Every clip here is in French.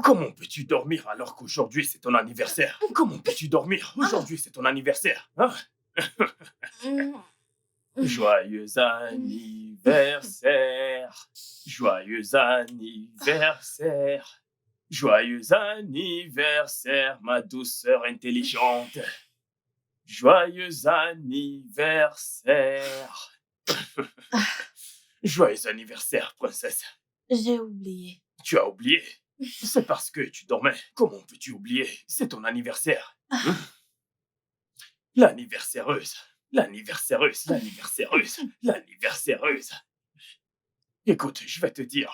Comment peux-tu dormir alors qu'aujourd'hui c'est ton anniversaire? Comment peux-tu dormir? Aujourd'hui c'est ton anniversaire. Hein? Mmh. Joyeux Mmh. anniversaire. Joyeux anniversaire. Joyeux anniversaire, ma douceur intelligente. Joyeux anniversaire. Joyeux anniversaire, princesse. J'ai oublié. Tu as oublié? C'est parce que tu dormais. Comment peux-tu oublier? C'est ton anniversaire. L'anniversaireuse. L'anniversaireuse. L'anniversaireuse. L'anniversaireuse. Écoute, je vais te dire.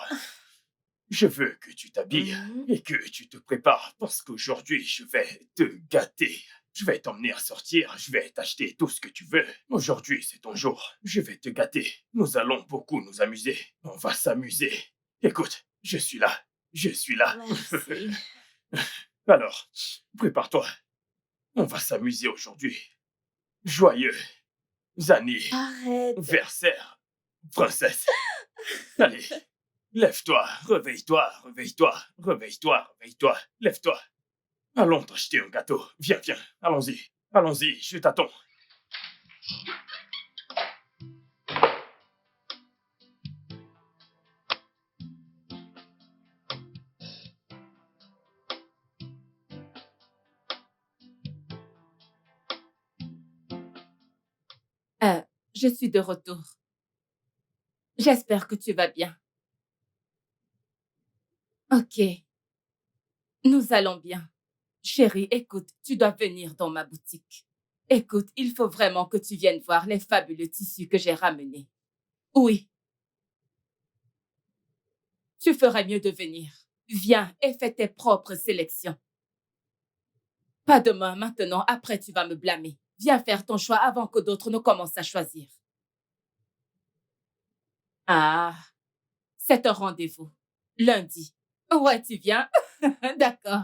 Je veux que tu t'habilles et que tu te prépares parce qu'aujourd'hui, je vais te gâter. Je vais t'emmener à sortir, je vais t'acheter tout ce que tu veux. Aujourd'hui, c'est ton jour. Je vais te gâter. Nous allons beaucoup nous amuser. On va s'amuser. Écoute, je suis là. Je suis là. Merci. Alors, prépare-toi. On va s'amuser aujourd'hui. Joyeux Arrête. anniversaire, princesse. Allez, lève-toi, réveille-toi, réveille-toi, réveille-toi, réveille-toi, lève-toi. Allons t'acheter un gâteau. Viens, viens, allons-y, allons-y, je t'attends. Je suis de retour. J'espère que tu vas bien. Ok, nous allons bien. Chérie, écoute, tu dois venir dans ma boutique. Écoute, il faut vraiment que tu viennes voir les fabuleux tissus que j'ai ramenés. Oui. Tu ferais mieux de venir. Viens et fais tes propres sélections. Pas demain, maintenant, après tu vas me blâmer. Viens faire ton choix avant que d'autres ne commencent à choisir. Ah, c'est un rendez-vous. Lundi. Ouais, tu viens? D'accord.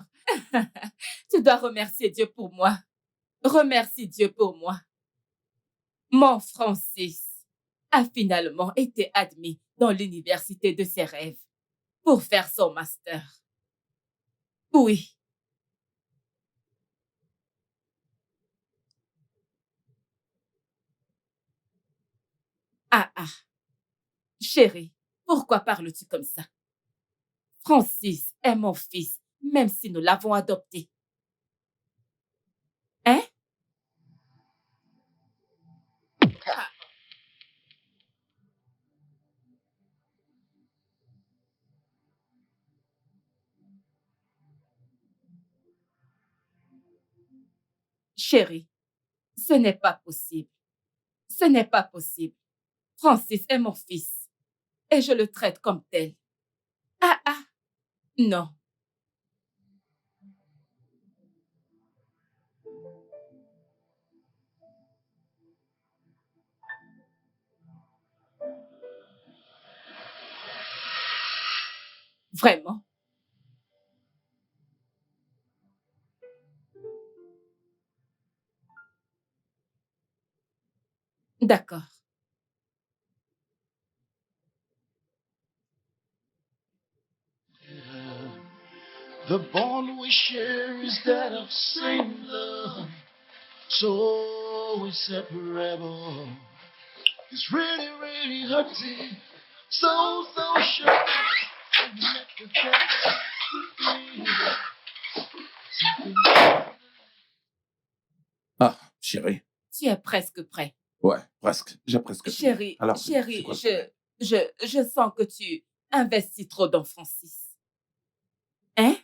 Tu dois remercier Dieu pour moi. Remercie Dieu pour moi. Mon Francis a finalement été admis dans l'université de ses rêves pour faire son master. Oui. Ah. Chérie, pourquoi parles-tu comme ça? Francis est mon fils, même si nous l'avons adopté. Hein? Ah. Chérie, ce n'est pas possible. Ce n'est pas possible. Francis est mon fils et je le traite comme tel. Ah. Non. Vraiment? D'accord. The bond we share is that of same love, so inseparable. It's really, really hurting, so sure. Ah, chérie. Tu es presque prêt. Ouais, presque. J'ai presque fini. Chérie, Alors, c'est chérie, quoi le problème? je sens que tu investis trop dans Francis. Hein?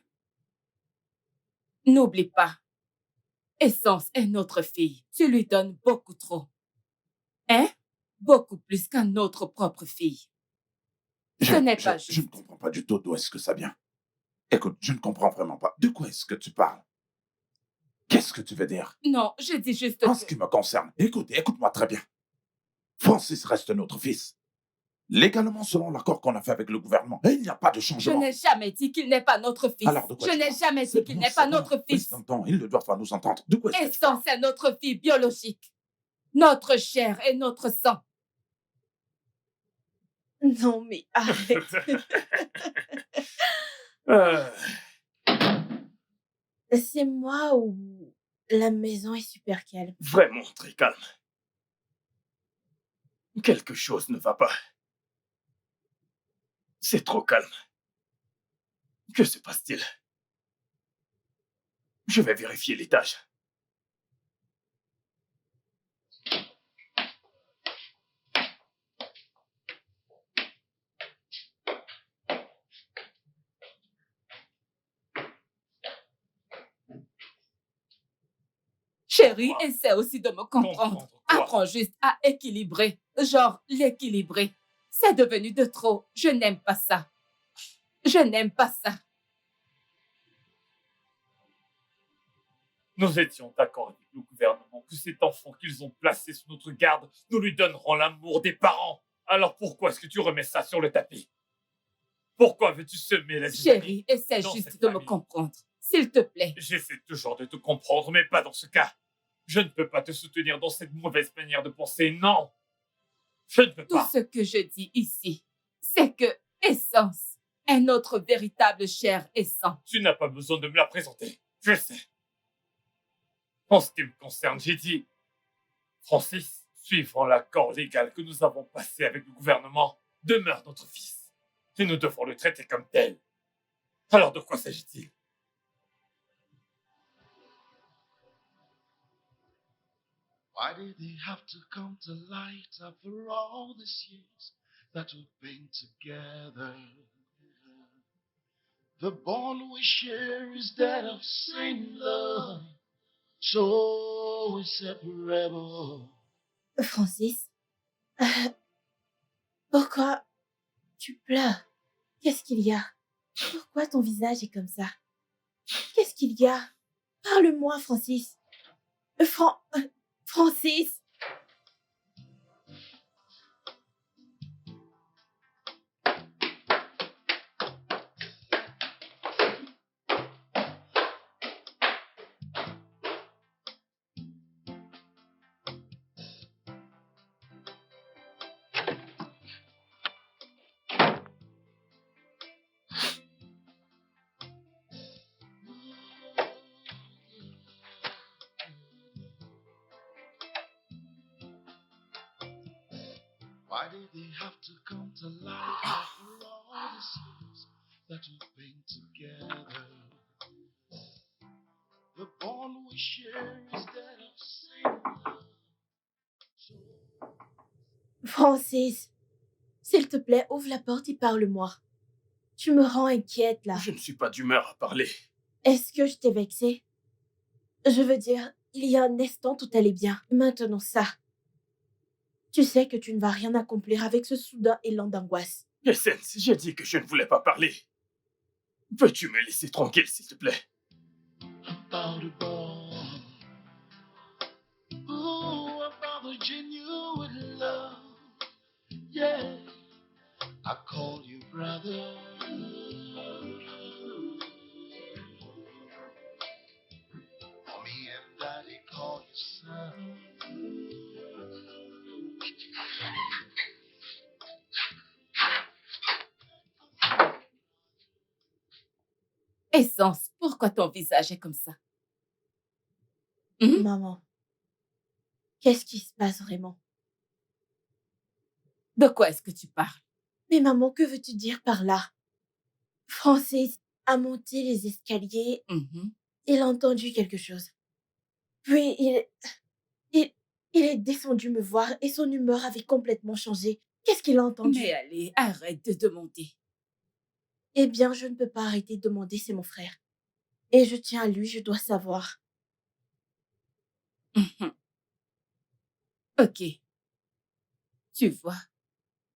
N'oublie pas, Essence est notre fille. Tu lui donnes beaucoup trop. Hein? Beaucoup plus qu'à notre propre fille. Ce n'est pas Je ne juste. comprends pas du tout d'où est-ce que ça vient. Écoute, je ne comprends vraiment pas. De quoi est-ce que tu parles? Qu'est-ce que tu veux dire? Non, je dis juste En ce qui me concerne, écoute-moi très bien. Francis reste notre fils. Légalement, selon l'accord qu'on a fait avec le gouvernement, il n'y a pas de Je changement. n'ai jamais dit qu'il n'est pas notre fils. Alors, de quoi Je tu n'ai parles? jamais C'est dit qu'il bon, n'est c'est pas bon. notre fils. Laisse-nous, ils ne doivent pas nous entendre. De quoi est-ce que tu parles? Essence est notre fille biologique. Notre chair et notre sang. Non, mais arrête. Euh, C'est moi ou la maison est super calme? Vraiment très calme. Quelque chose ne va pas. C'est trop calme. Que se passe-t-il? Je vais vérifier l'étage. Chérie, Quoi? essaie aussi de me comprendre. Comprendre quoi? Apprends juste à équilibrer. Genre, l'équilibrer. C'est devenu de trop. Je n'aime pas ça. Je n'aime pas ça. Nous étions d'accord avec le gouvernement que cet enfant qu'ils ont placé sous notre garde, nous lui donnerons l'amour des parents. Alors pourquoi est-ce que tu remets ça sur le tapis? Pourquoi veux-tu semer la zizanie Chérie, essaie dans juste cette de me famille? comprendre. S'il te plaît. J'essaie toujours de te comprendre, mais pas dans ce cas. Je ne peux pas te soutenir dans cette mauvaise manière de penser, non. Je ne peux Tout pas. ce que je dis ici, c'est que Essence est notre véritable chair et sang. Tu n'as pas besoin de me la présenter. Je sais. En ce qui me concerne, j'ai dit, Francis, suivant l'accord légal que nous avons passé avec le gouvernement, demeure notre fils. Et nous devons le traiter comme tel. Alors de quoi s'agit-il? Why did they have to come to light after all these years that we've been together? The bond we share is that of same love, so inseparable. Francis, pourquoi tu pleures? Qu'est-ce qu'il y a? Pourquoi ton visage est comme ça? Qu'est-ce qu'il y a? Parle-moi, Francis. Francis! Why did they have to come to light after all these years that we've been together? The bond we share is that of same love. So Francis, s'il te plaît, ouvre la porte et parle-moi. Tu me rends inquiète, là. Je ne suis pas d'humeur à parler. Est-ce que je t'ai vexée? Je veux dire, il y a un instant, tout allait bien. Maintenant, ça. Tu sais que tu ne vas rien accomplir avec ce soudain élan d'angoisse. Essence, j'ai dit que je ne voulais pas parler. Peux-tu me laisser tranquille, s'il te plaît? about a bond. Ooh, about the genuine love. Yeah, I call you brother. Mommy and daddy call you son. Essence, pourquoi ton visage est comme ça? Maman, qu'est-ce qui se passe vraiment? De quoi est-ce que tu parles? Mais maman, que veux-tu dire par là? Francis a monté les escaliers, il a entendu quelque chose. Puis il est descendu me voir et son humeur avait complètement changé. Qu'est-ce qu'il a entendu? Mais allez, arrête de demander. Eh bien, je ne peux pas arrêter de demander, c'est mon frère. Et je tiens à lui, je dois savoir. Ok. Tu vois,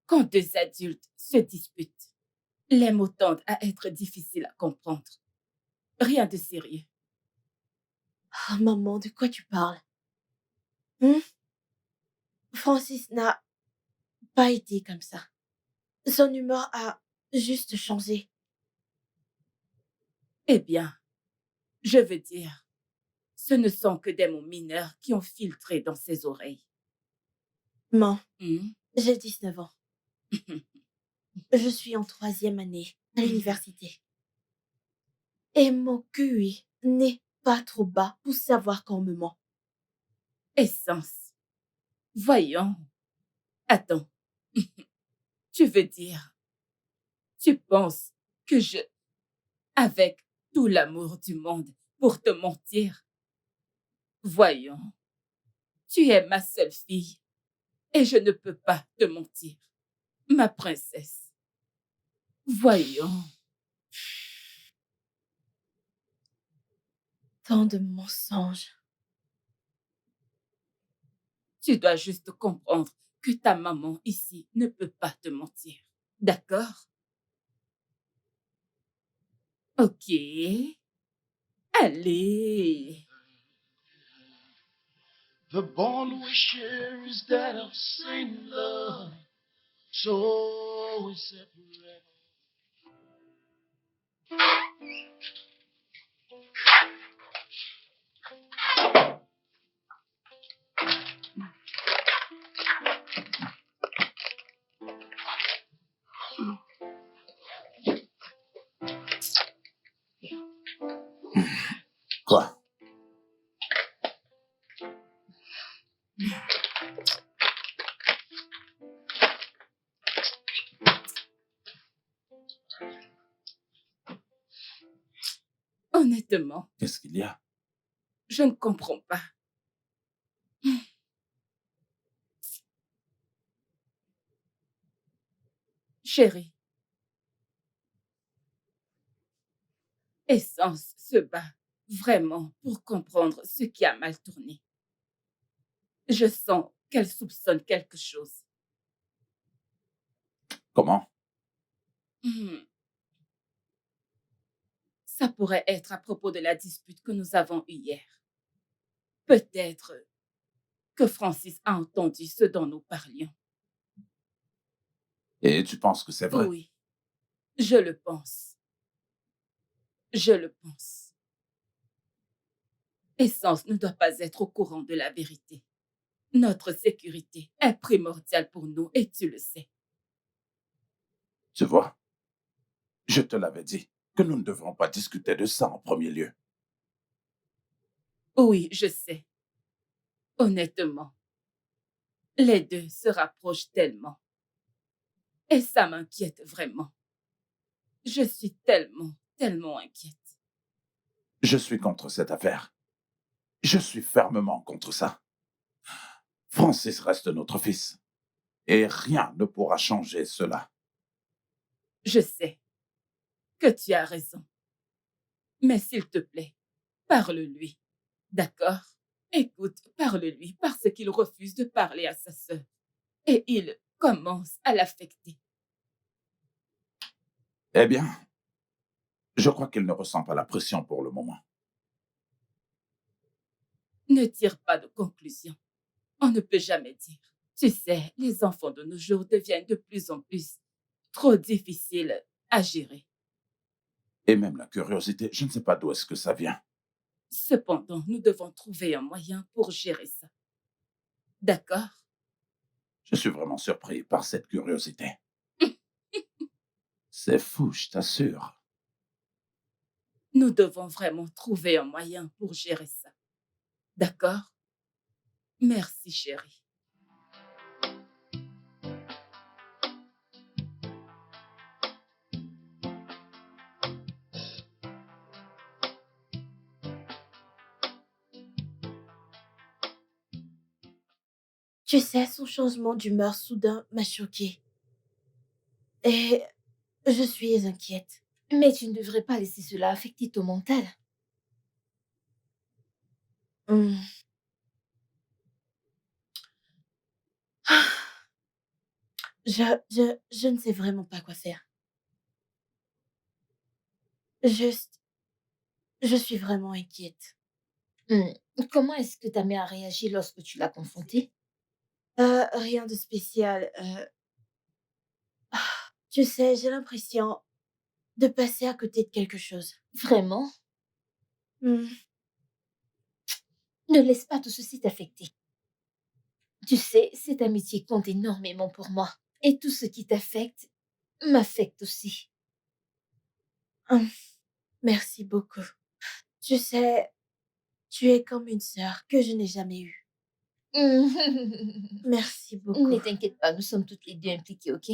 quand deux adultes se disputent, les mots tendent à être difficiles à comprendre. Rien de sérieux. Oh, maman, de quoi tu parles? Francis n'a pas été comme ça. Son humeur a juste changé. Eh bien, je veux dire, ce ne sont que des mots mineurs qui ont filtré dans ses oreilles. Maman, j'ai 19 ans. Je suis en 3e année à l'université. Et mon QI n'est pas trop bas pour savoir qu'on me ment. Essence. Voyons. Attends. Tu veux dire, tu penses que avec tout l'amour du monde, pour te mentir? Voyons. Tu es ma seule fille et je ne peux pas te mentir, ma princesse. Voyons. Tant de mensonges. Tu dois juste comprendre que ta maman ici ne peut pas te mentir. D'accord? Ok. Allez. The bond we share is that of same love, so we separate. Quoi? Honnêtement, Qu'est-ce qu'il y a? je ne comprends pas. Chérie, Essence se bat vraiment pour comprendre ce qui a mal tourné. Je sens qu'elle soupçonne quelque chose. Comment? Ça pourrait être à propos de la dispute que nous avons eue hier. Peut-être que Francis a entendu ce dont nous parlions. Et tu penses que c'est vrai? Oui, je le pense. Je le pense. Essence ne doit pas être au courant de la vérité. Notre sécurité est primordiale pour nous et tu le sais. Tu vois, je te l'avais dit que nous ne devrons pas discuter de ça en premier lieu. Oui, je sais. Honnêtement, les deux se rapprochent tellement. Et ça m'inquiète vraiment. Je suis tellement inquiète. Je suis contre cette affaire. Je suis fermement contre ça. Francis reste notre fils. Et rien ne pourra changer cela. Je sais que tu as raison. Mais s'il te plaît, parle-lui. D'accord? Écoute, parle-lui parce qu'il refuse de parler à sa sœur. Et il commence à l'affecter. Eh bien, je crois qu'il ne ressent pas la pression pour le moment. Ne tire pas de conclusion. On ne peut jamais dire. Tu sais, les enfants de nos jours deviennent de plus en plus trop difficiles à gérer. Et même la curiosité, je ne sais pas d'où est-ce que ça vient. Cependant, nous devons trouver un moyen pour gérer ça. D'accord? Je suis vraiment surpris par cette curiosité. C'est fou, je t'assure. Nous devons vraiment trouver un moyen pour gérer ça. D'accord? Merci, chérie. Tu sais, son changement d'humeur soudain m'a choquée. Et je suis inquiète. Mais tu ne devrais pas laisser cela affecter ton mental. Hmm. Je ne sais vraiment pas quoi faire. Juste, je suis vraiment inquiète. Comment est-ce que ta mère a réagi lorsque tu l'as confrontée? Rien de spécial. Tu sais, j'ai l'impression de passer à côté de quelque chose. Vraiment? Hmm. Ne laisse pas tout ceci t'affecter. Tu sais, cette amitié compte énormément pour moi. Et tout ce qui t'affecte m'affecte aussi. Merci beaucoup. Tu sais, tu es comme une sœur que je n'ai jamais eue. Merci beaucoup. Ne t'inquiète pas, nous sommes toutes les deux impliquées, ok?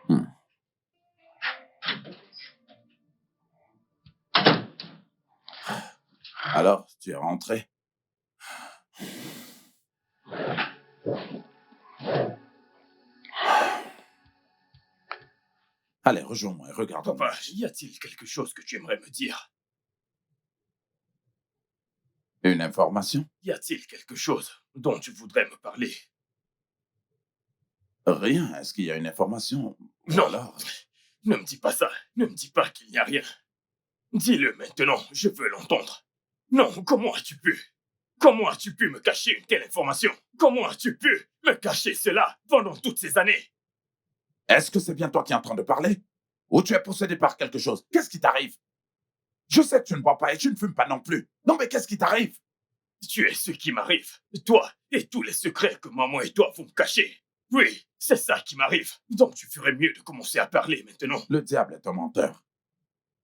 Hmm. Alors, tu es rentré? Allez, rejoins-moi et regarde-moi. Papa, y a-t-il quelque chose que tu aimerais me dire? Une information? Y a-t-il quelque chose dont tu voudrais me parler? Rien. Est-ce qu'il y a une information? Ou Non. alors... Ne me dis pas ça. Ne me dis pas qu'il n'y a rien. Dis-le maintenant, je veux l'entendre. Non, comment as-tu pu? Comment as-tu pu me cacher une telle information? Comment as-tu pu me cacher cela pendant toutes ces années? Est-ce que c'est bien toi qui es en train de parler? Ou tu es possédé par quelque chose? Qu'est-ce qui t'arrive? Je sais que tu ne bois pas et tu ne fumes pas non plus. Non, mais qu'est-ce qui t'arrive? Tu es ce qui m'arrive. Toi et tous les secrets que maman et toi vont me cacher. Oui, c'est ça qui m'arrive. Donc tu ferais mieux de commencer à parler maintenant. Le diable est un menteur.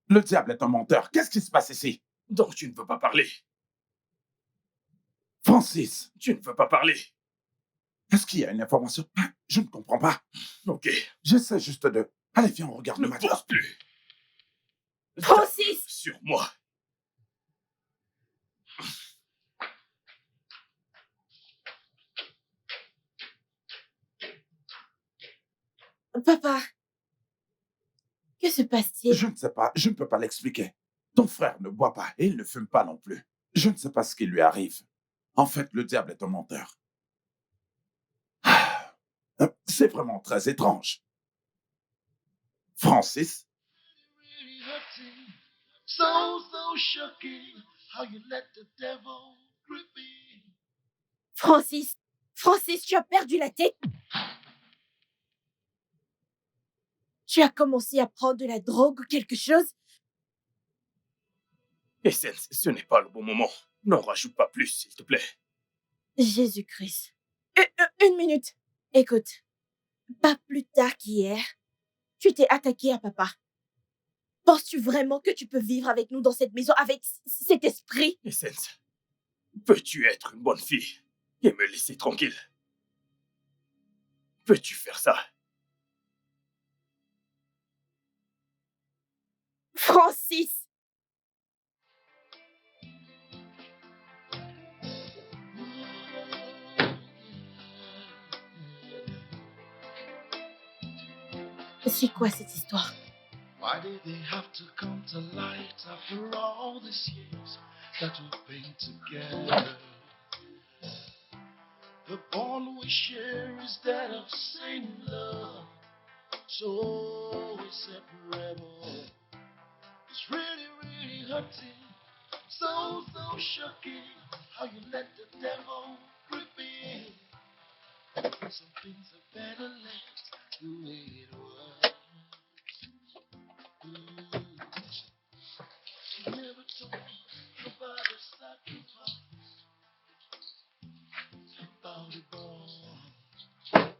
Le diable est un menteur. Qu'est-ce qui se passe ici? Donc tu ne veux pas parler. Francis, Tu ne veux pas parler. est-ce qu'il y a une information? Je ne comprends pas. Ok. J'essaie juste de... Allez, viens, on regarde Ne le match. pose plus. Francis! Sur moi. Papa, que se passe-t-il? Je ne sais pas, je ne peux pas l'expliquer. Ton frère ne boit pas et il ne fume pas non plus. Je ne sais pas ce qui lui arrive. En fait, le diable est un menteur. C'est vraiment très étrange. Francis, Really hurting, so shocking. How you let the devil grip me. Francis! Francis, tu as perdu la tête? Tu as commencé à prendre de la drogue ou quelque chose? Essence, ce n'est pas le bon moment. N'en rajoute pas plus, s'il te plaît. Jésus-Christ. Une minute. Écoute, pas plus tard qu'hier, tu t'es attaqué à papa. Penses-tu vraiment que tu peux vivre avec nous dans cette maison avec cet esprit? Essence, peux-tu être une bonne fille et me laisser tranquille? Peux-tu faire ça? Francis! C'est quoi cette histoire? Why did they have to come to light after all these years that we've been together? The bond we share is that of same love, so inseparable. It's really hurting, so shocking. How you let the devil grip me. Some things are better left the way it was. She never told me about the sacrifice, about the bond.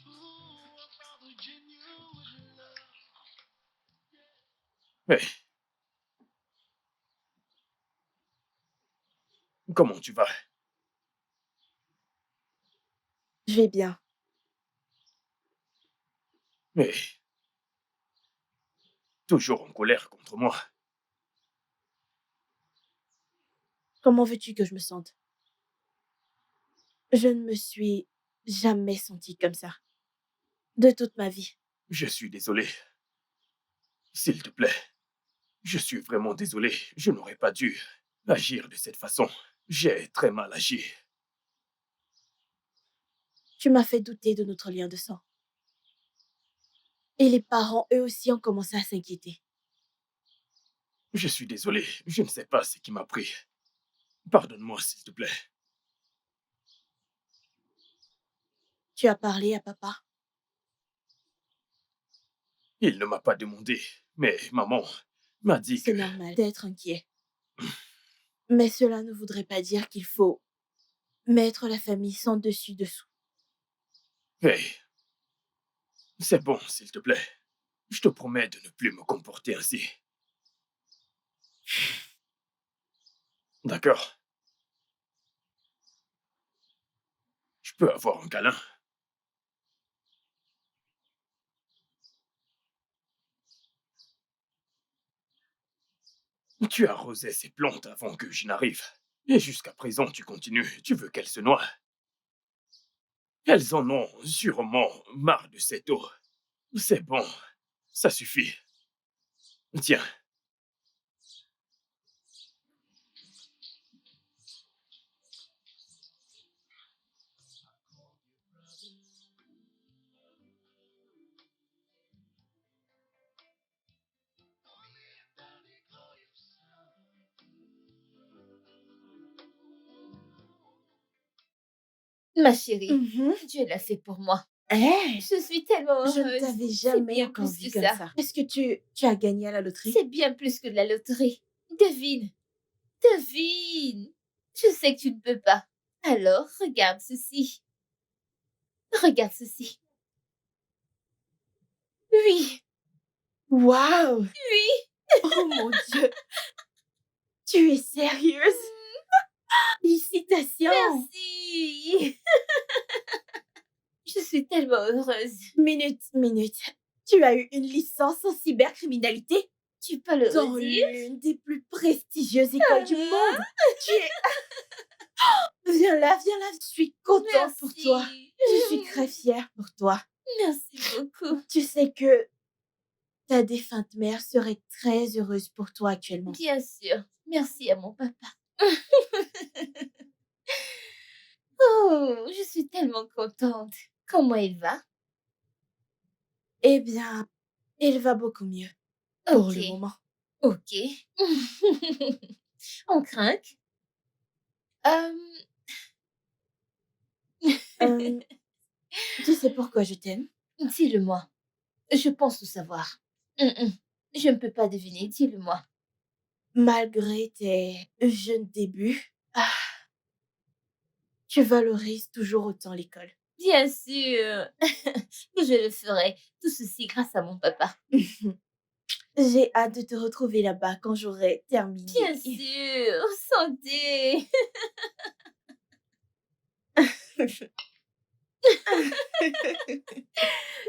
Ooh, about the genuine love. Mais comment tu vas? Je vais bien. Mais toujours en colère contre moi. Comment veux-tu que je me sente? Je ne me suis jamais sentie comme ça. De toute ma vie. Je suis désolé. S'il te plaît. Je suis vraiment désolé. Je n'aurais pas dû agir de cette façon. J'ai très mal agi. Tu m'as fait douter de notre lien de sang. Et les parents, eux aussi, ont commencé à s'inquiéter. Je suis désolé. Je ne sais pas ce qui m'a pris. Pardonne-moi, s'il te plaît. Tu as parlé à papa? Il ne m'a pas demandé, mais maman m'a dit que... C'est normal d'être inquiet. Mais cela ne voudrait pas dire qu'il faut mettre la famille sans dessus-dessous. Hey, c'est bon, s'il te plaît. Je te promets de ne plus me comporter ainsi. D'accord? Je peux avoir un câlin? Tu as arrosé ces plantes avant que je n'arrive. Et jusqu'à présent, tu continues. Tu veux qu'elles se noient. Elles en ont sûrement marre de cette eau. C'est bon. Ça suffit. Tiens. Ma chérie, Mhm. Dieu l'a fait pour moi. Eh, Je suis tellement je ne heureuse. t'avais C'est jamais bien encore plus vu que comme ça. ça. Est-ce que tu as gagné à la loterie? C'est bien plus que de la loterie. Devine. Devine. Je sais que tu ne peux pas. Alors, regarde ceci. Regarde ceci. Oui, Waouh! oui. Oh mon Dieu! Tu es sérieuse? Félicitations! Merci. Je suis tellement heureuse. Minute. Tu as eu une licence en cybercriminalité Tu peux le dans redire? l'une des plus prestigieuses écoles du monde. Tu es... Viens là. Je suis contente pour toi. Merci. Je suis très fière pour toi. Merci beaucoup. Tu sais que ta défunte mère serait très heureuse pour toi actuellement. Bien sûr. Merci à mon papa. Oh, je suis tellement contente. Comment il va? Eh bien, il va beaucoup mieux pour Ok. le moment. Ok. On craque. Euh, tu sais pourquoi je t'aime? Dis-le-moi. Je pense le savoir. Je ne peux pas deviner. Dis-le-moi. Malgré tes jeunes débuts, tu valorises toujours autant l'école. Bien sûr que je le ferai. Tout ceci grâce à mon papa. J'ai hâte de te retrouver là-bas quand j'aurai terminé. Bien sûr. Santé.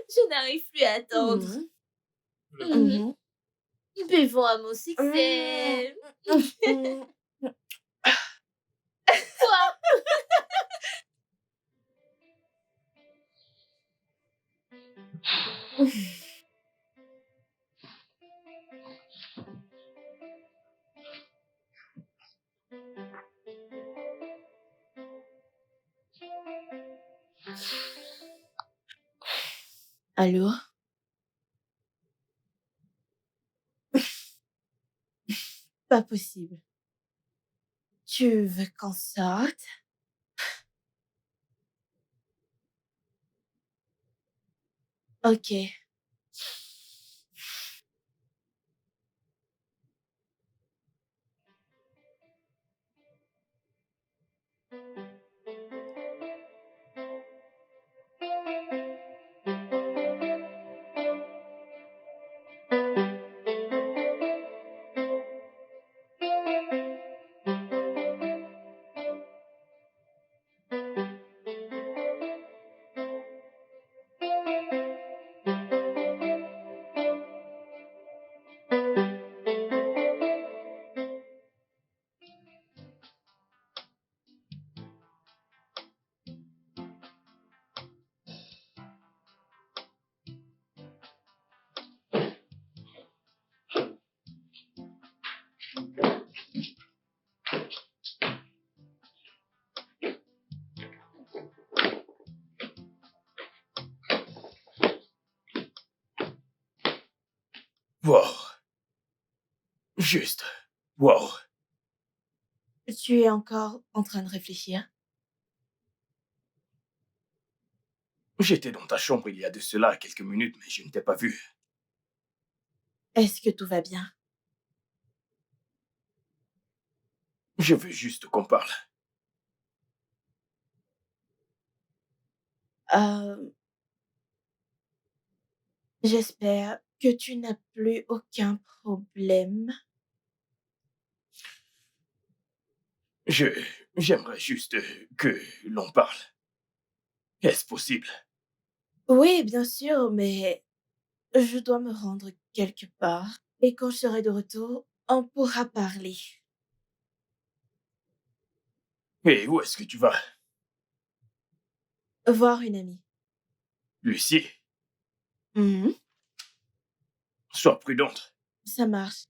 Je n'arrive plus à attendre. Mhm. Buvons à mon succès. Mhm. Quoi? Allô? Pas possible. Tu veux qu'on sorte? Ok. Wow. Juste. Wow. Tu es encore en train de réfléchir? J'étais dans ta chambre il y a de cela quelques minutes, mais je ne t'ai pas vu. Est-ce que tout va bien? Je veux juste qu'on parle. Euh, J'espère que tu n'as plus aucun problème? J'aimerais juste que l'on parle. Est-ce possible? Oui, bien sûr, mais je dois me rendre quelque part. Et quand je serai de retour, on pourra parler. Et où est-ce que tu vas? Voir une amie. Lucie, Mhm, sois prudente. ça marche.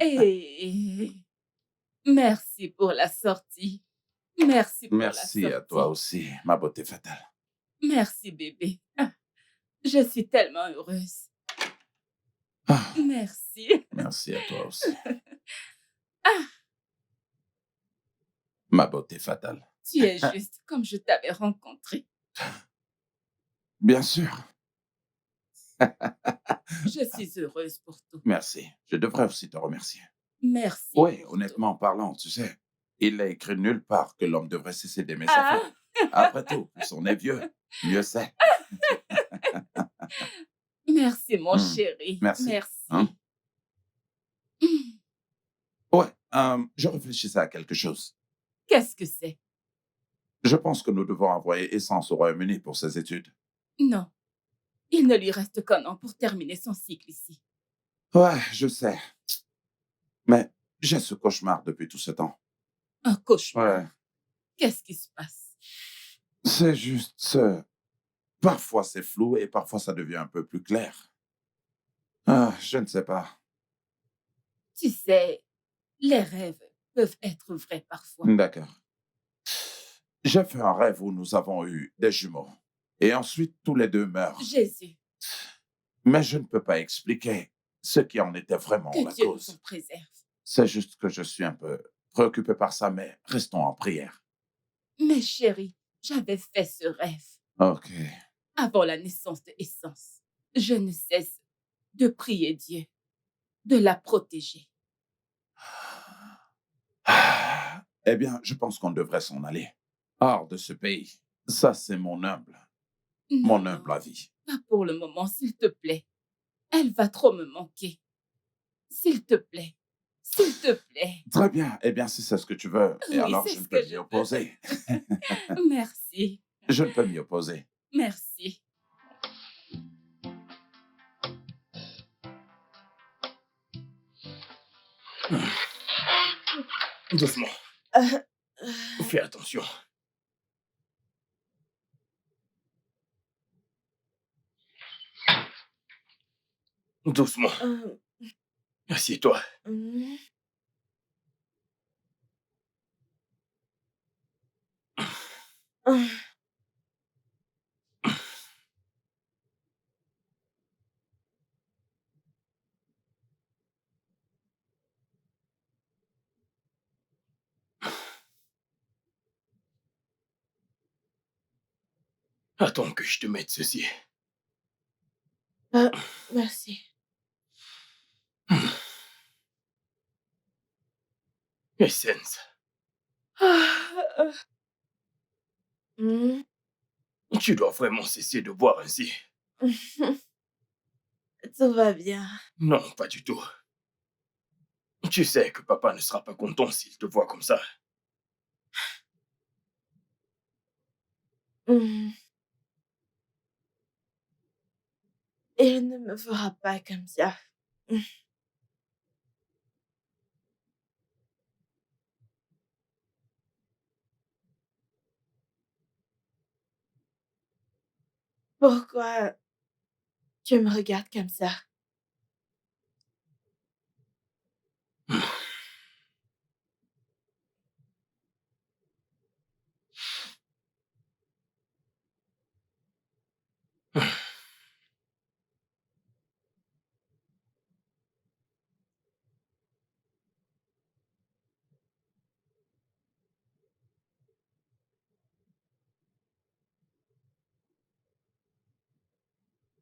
Et merci pour la sortie. Merci pour la Merci à toi sortie. aussi, ma beauté fatale. Merci, bébé. Ah, je suis tellement heureuse. Ah, Merci. merci à toi aussi, Ah, ma beauté fatale. tu es juste comme je t'avais rencontré. Bien sûr. Je suis heureuse pour tout. Merci. Je devrais aussi te remercier. Merci Oui, pour honnêtement parlant, tu sais, il est écrit nulle part que l'homme devrait cesser d'aimer tout. sa Ah, femme. Après tout, plus on est vieux, mieux c'est. merci, mon Hmm, chéri. merci. Merci. Hein? Hmm, Ouais, je réfléchissais à quelque chose. qu'est-ce que c'est? Je pense que nous devons envoyer Essence au Royaume-Uni pour ses études. Non, il ne lui reste qu'un an pour terminer son cycle ici. Ouais, je sais. Mais j'ai ce cauchemar depuis tout ce temps. Un cauchemar. Ouais, Qu'est-ce qui se passe? c'est juste ce... Parfois c'est flou et parfois ça devient un peu plus clair. Ah, je ne sais pas. Tu sais, les rêves peuvent être vrais parfois. D'accord. J'ai fait un rêve où nous avons eu des jumeaux. Et ensuite, tous les deux meurent. Jésus, Mais je ne peux pas expliquer ce qui en était vraiment que la Dieu nous en cause. préserve. C'est juste que je suis un peu préoccupé par ça, mais restons en prière. Mais chérie, j'avais fait ce rêve Ok. avant la naissance de Essence. Je ne cesse de prier Dieu, de la protéger. Ah, eh bien, je pense qu'on devrait s'en aller. Hors de ce pays. Ça, c'est Non, mon non, humble avis. pas pour le moment, s'il te plaît. Elle va trop me manquer. S'il te plaît, s'il te plaît. Très bien. Eh bien, si c'est ce que tu veux, et Oui, alors c'est je ne ce peux que m'y je veux. opposer. Merci, Je ne peux m'y opposer. merci. Doucement. Euh, euh, Fais attention. Doucement. euh, Assieds-toi. hmm, euh, Attends que je te mette ceci. merci. Essence, Ah, hmm, tu dois vraiment cesser de boire ainsi. tout va bien. Non, pas du tout. Tu sais que papa ne sera pas content s'il te voit comme ça. Hmm, il ne me fera pas comme ça. Hmm, pourquoi tu me regardes comme ça?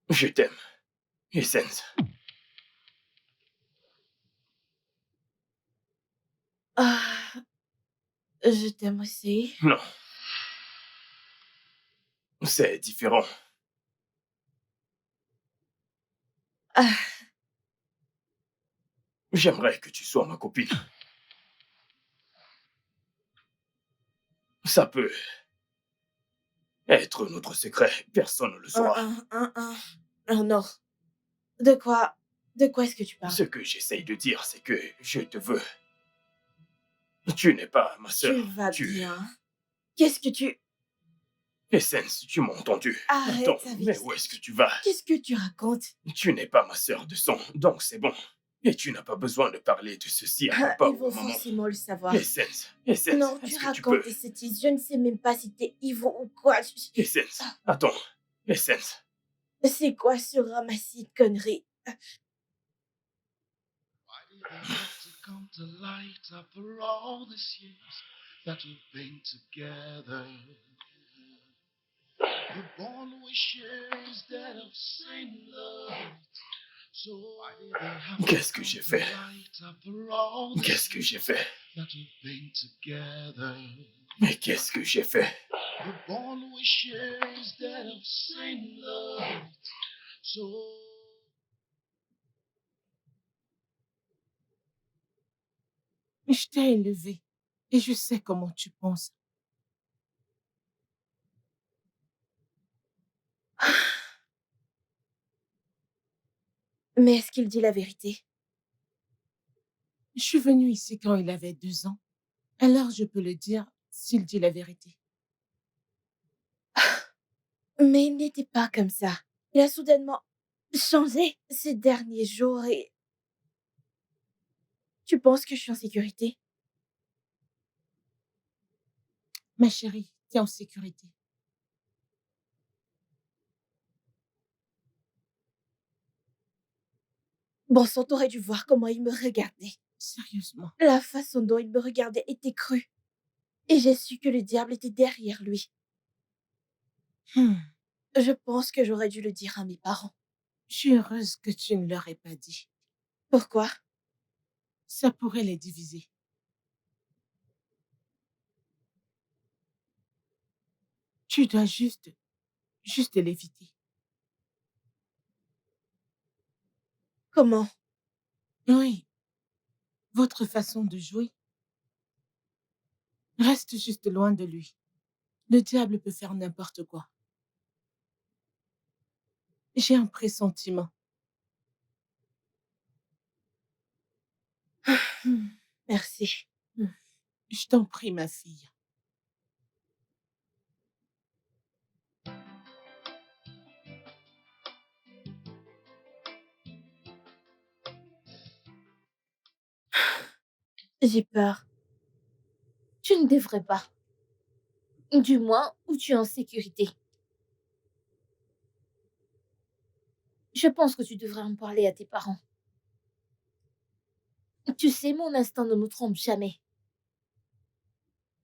Je t'aime, Essence. Ah, je t'aime aussi. Non, c'est différent. Ah, J'aimerais que tu sois ma copine. Ça peut être notre secret. Personne ne le saura. non. De quoi est-ce que tu parles? Ce que j'essaye de dire, c'est que je te veux. Tu n'es pas ma sœur. Tu vas Tu... bien. Qu'est-ce que tu... Essence, tu m'as entendu. Arrête Attends, avec mais ça. où est-ce que tu vas? Qu'est-ce que tu racontes? Tu n'es pas ma sœur de sang, donc c'est bon. Et tu n'as pas besoin de parler de ceci à Ah, papa ils ou à vont maman. forcément le savoir. Essence, Non, est-ce tu que tu peux? racontes des sottises. Je ne sais même pas si t'es Ivo ou quoi. Essence, attends. Essence, C'est quoi ce ramassis de conneries? Why did it have to come to light after all these years that we've been together? The bond we share is that of same love. So why did it have to qu'est-ce que come j'ai to fait? light after all these Qu'est-ce que j'ai fait? that we've been together? Mais qu'est-ce que j'ai fait? The bond we share is that of same love. So Je t'ai élevé et je sais comment tu penses. Mais est-ce qu'il dit la vérité? Je suis venue ici quand il avait 2 ans. Alors je peux le dire s'il dit la vérité. Mais il n'était pas comme ça. Il a soudainement changé ces derniers jours et... Tu penses que je suis en sécurité? Ma chérie, t'es en sécurité. Bon sang, t'aurais dû voir comment il me regardait. Sérieusement. La façon dont il me regardait était crue. Et j'ai su que le diable était derrière lui. Je pense que j'aurais dû le dire à mes parents. Je suis heureuse que tu ne leur aies pas dit. Pourquoi? Ça pourrait les diviser. Tu dois juste l'éviter. Comment? Oui, votre façon de jouer. Reste juste loin de lui. Le diable peut faire n'importe quoi. J'ai un pressentiment. Merci. Je t'en prie, ma fille. J'ai peur. Tu ne devrais pas. Du moins, où tu es en sécurité. Je pense que tu devrais en parler à tes parents. Tu sais, mon instinct ne me trompe jamais.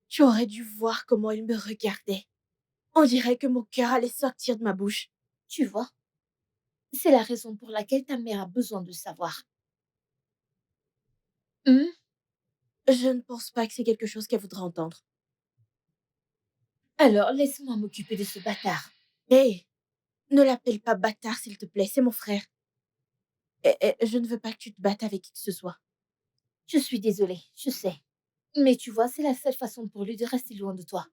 Tu aurais dû voir comment il me regardait. On dirait que mon cœur allait sortir de ma bouche. Tu vois, c'est la raison pour laquelle ta mère a besoin de savoir. Je ne pense pas que c'est quelque chose qu'elle voudrait entendre. Alors, laisse-moi m'occuper de ce bâtard. Hé, ne l'appelle pas bâtard, s'il te plaît, c'est mon frère. Et je ne veux pas que tu te battes avec qui que ce soit. Je suis désolée, je sais. Mais tu vois, c'est la seule façon pour lui de rester loin de toi.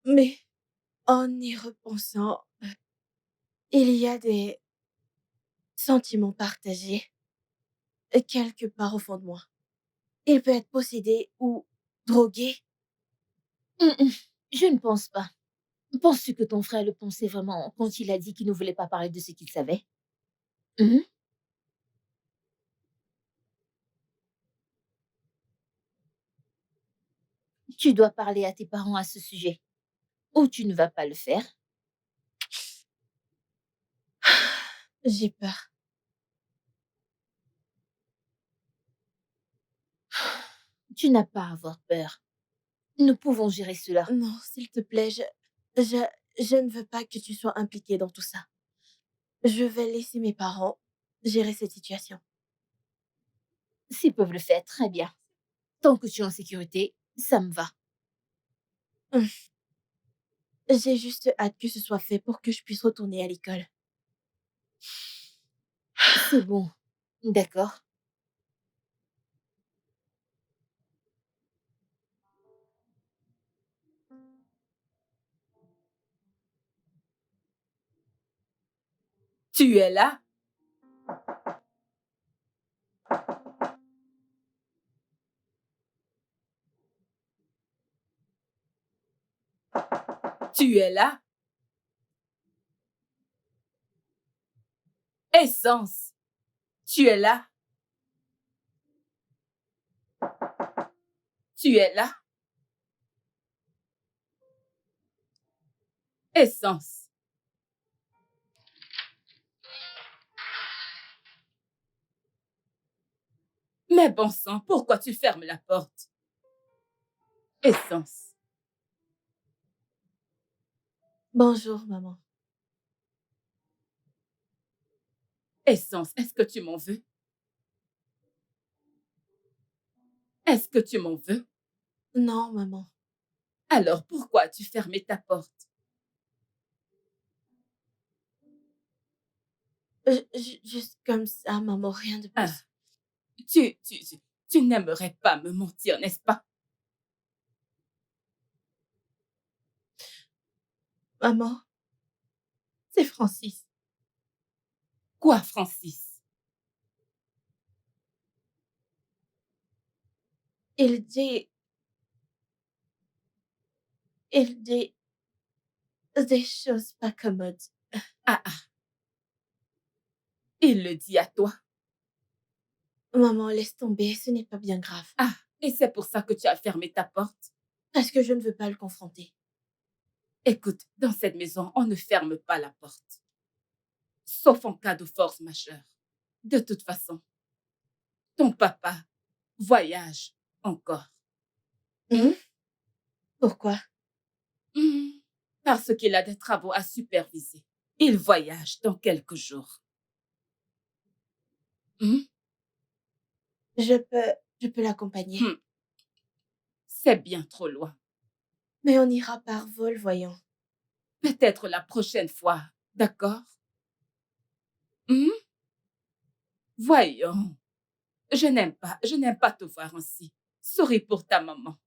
Mais en y repensant, il y a des sentiments partagés quelque part au fond de moi. Il peut être possédé ou drogué. Je ne pense pas. Penses-tu que ton frère le pensait vraiment quand il a dit qu'il ne voulait pas parler de ce qu'il savait? Tu dois parler à tes parents à ce sujet. Ou tu ne vas pas le faire. J'ai peur. Tu n'as pas à avoir peur. Nous pouvons gérer cela. Non, s'il te plaît, je ne veux pas que tu sois impliqué dans tout ça. Je vais laisser mes parents gérer cette situation. S'ils peuvent le faire, très bien. Tant que tu es en sécurité, ça me va. J'ai juste hâte que ce soit fait pour que je puisse retourner à l'école. C'est bon. D'accord. Tu es là? Tu es là? Essence, tu es là? Tu es là? Essence. Mais bon sang, pourquoi tu fermes la porte? Essence. Bonjour, maman. Essence, est-ce que tu m'en veux? Est-ce que tu m'en veux? Non, maman. Alors pourquoi as-tu fermé ta porte? Juste comme ça, maman, rien de Ah, plus. tu n'aimerais pas me mentir, n'est-ce pas? Maman, c'est Francis. Quoi, Francis? Il dit des choses pas commodes. Ah, ah. Il le dit à toi. Maman, laisse tomber, ce n'est pas bien grave. Ah, et c'est pour ça que tu as fermé ta porte? Parce que je ne veux pas le confronter. Écoute, dans cette maison, on ne ferme pas la porte. Sauf en cas de force majeure. De toute façon, ton papa voyage encore. Pourquoi? Parce qu'il a des travaux à superviser. Il voyage dans quelques jours. Je peux l'accompagner. C'est bien trop loin. Mais on ira par vol, voyons. Peut-être la prochaine fois, d'accord? Voyons. Je n'aime pas te voir ainsi. Souris pour ta maman.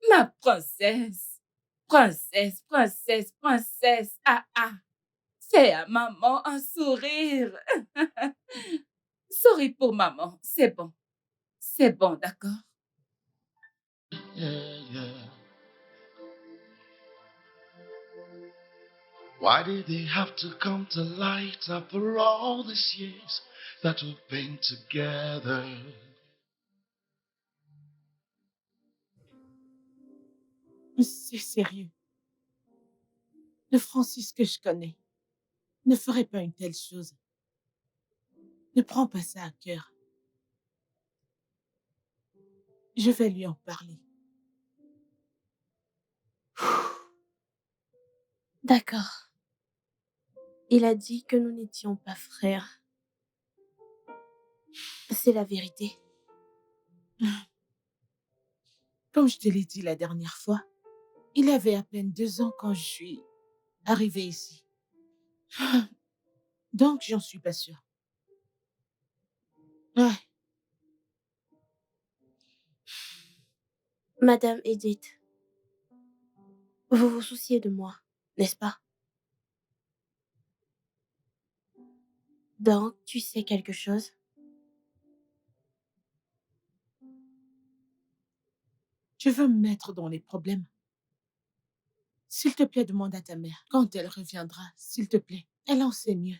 Ma princesse. Princesse, princesse, princesse. Ah, ah. Fais à maman un sourire. Souris pour maman. C'est bon. C'est bon, d'accord? Yeah, yeah. Why did they have to come to light after all these years that we've been together? C'est sérieux. Le Francis que je connais ne ferait pas une telle chose. Ne prends pas ça à cœur. Je vais lui en parler. D'accord. Il a dit que nous n'étions pas frères. C'est la vérité. Comme je te l'ai dit la dernière fois, il avait à peine 2 ans quand je suis arrivée ici. Donc, j'en suis pas sûre. Ouais, Madame Edith, vous vous souciez de moi, n'est-ce pas? Donc, tu sais quelque chose? je veux me mettre dans les problèmes. S'il te plaît, demande à ta mère quand elle reviendra, s'il te plaît. Elle en sait mieux.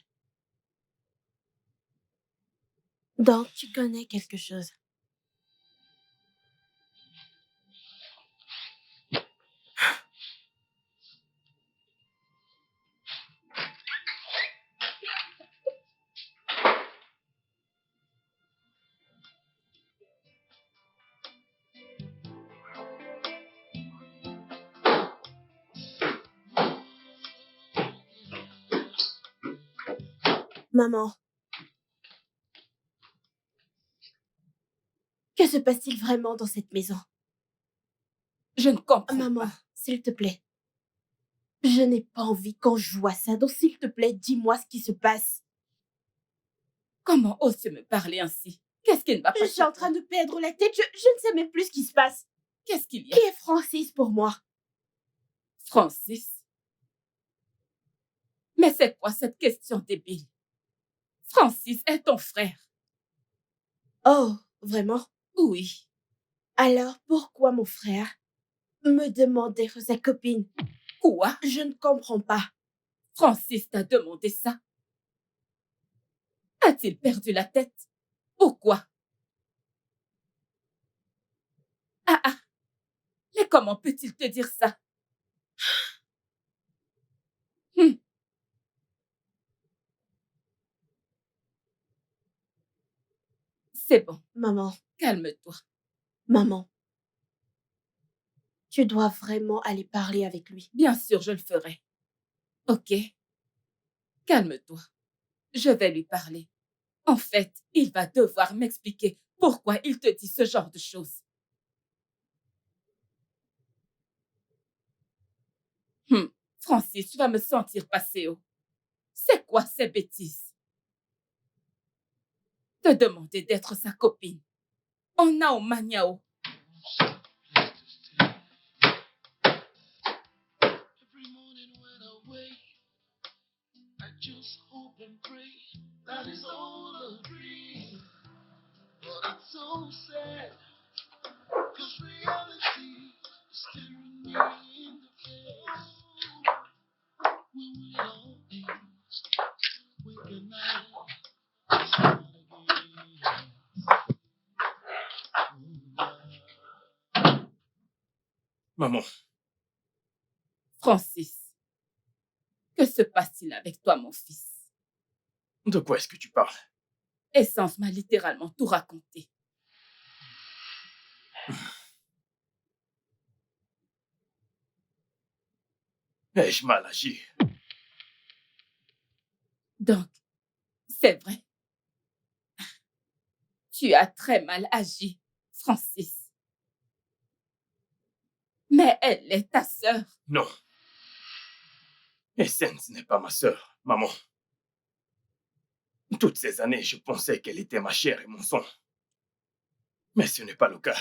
Donc, tu connais quelque chose. Maman, Que se passe-t-il vraiment dans cette maison? Je ne comprends Maman, pas. s'il te plaît. Je n'ai pas envie quand je vois ça, donc s'il te plaît, dis-moi ce qui se passe. Comment oses-tu me parler ainsi? Qu'est-ce qui ne va pas Je suis en train de perdre la tête, je ne sais même plus ce qui se passe. Qu'est-ce qu'il y a? Qui est Francis pour moi? Francis? Mais c'est quoi cette question débile? Francis est ton frère. Oh, vraiment? Oui. Alors pourquoi mon frère me demande d'être sa copine? Quoi? Je ne comprends pas. Francis t'a demandé ça? A-t-il perdu la tête? Pourquoi? Ah! Mais comment peut-il te dire ça? C'est bon. Maman, Calme-toi. maman, tu dois vraiment aller parler avec lui. Bien sûr, je le ferai. Ok? Calme-toi. Je vais lui parler. En fait, il va devoir m'expliquer pourquoi il te dit ce genre de choses. Francis, tu vas me sentir passer haut. C'est quoi ces bêtises? Te demander d'être sa copine. On a au maniao. Every morning when I wake, I just hope and pray that it's all a dream. But it's so sad, cause reality is staring me in the face. When will it all end? When can I start again? Maman, Francis, que se passe-t-il avec toi, mon fils? de quoi est-ce que tu parles? Essence m'a littéralement tout raconté. Ai-je mal agi? Donc, c'est vrai. Tu as très mal agi, Francis. Mais elle est ta sœur. Non. Essence n'est pas ma sœur, maman. Toutes ces années, je pensais qu'elle était ma chair et mon sang. Mais ce n'est pas le cas.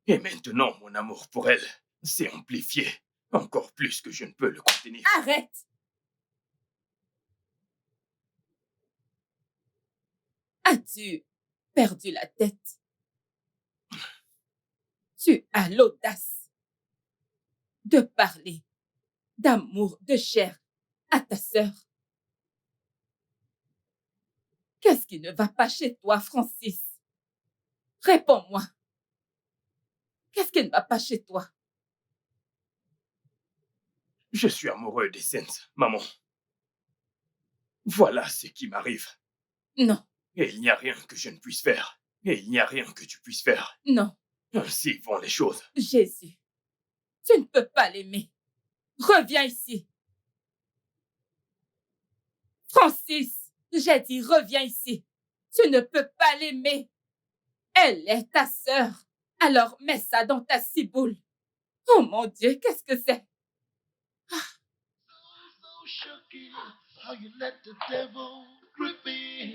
Et maintenant, mon amour pour elle s'est amplifié, encore plus que je ne peux le contenir. Arrête! As-tu perdu la tête? Tu as l'audace de parler d'amour, de chair à ta sœur. Qu'est-ce qui ne va pas chez toi, Francis? Réponds-moi. Qu'est-ce qui ne va pas chez toi? Je suis amoureux d'Essence, maman. Voilà ce qui m'arrive. Non, Et il n'y a rien que je ne puisse faire. Et il n'y a rien que tu puisses faire. non, Ainsi vont les choses. Jésus, tu ne peux pas l'aimer. Reviens ici. Francis, j'ai dit reviens ici. Tu ne peux pas l'aimer. Elle est ta sœur. Alors mets ça dans ta ciboule. Oh mon Dieu, qu'est-ce que c'est? So shocking how you let the devil grip in.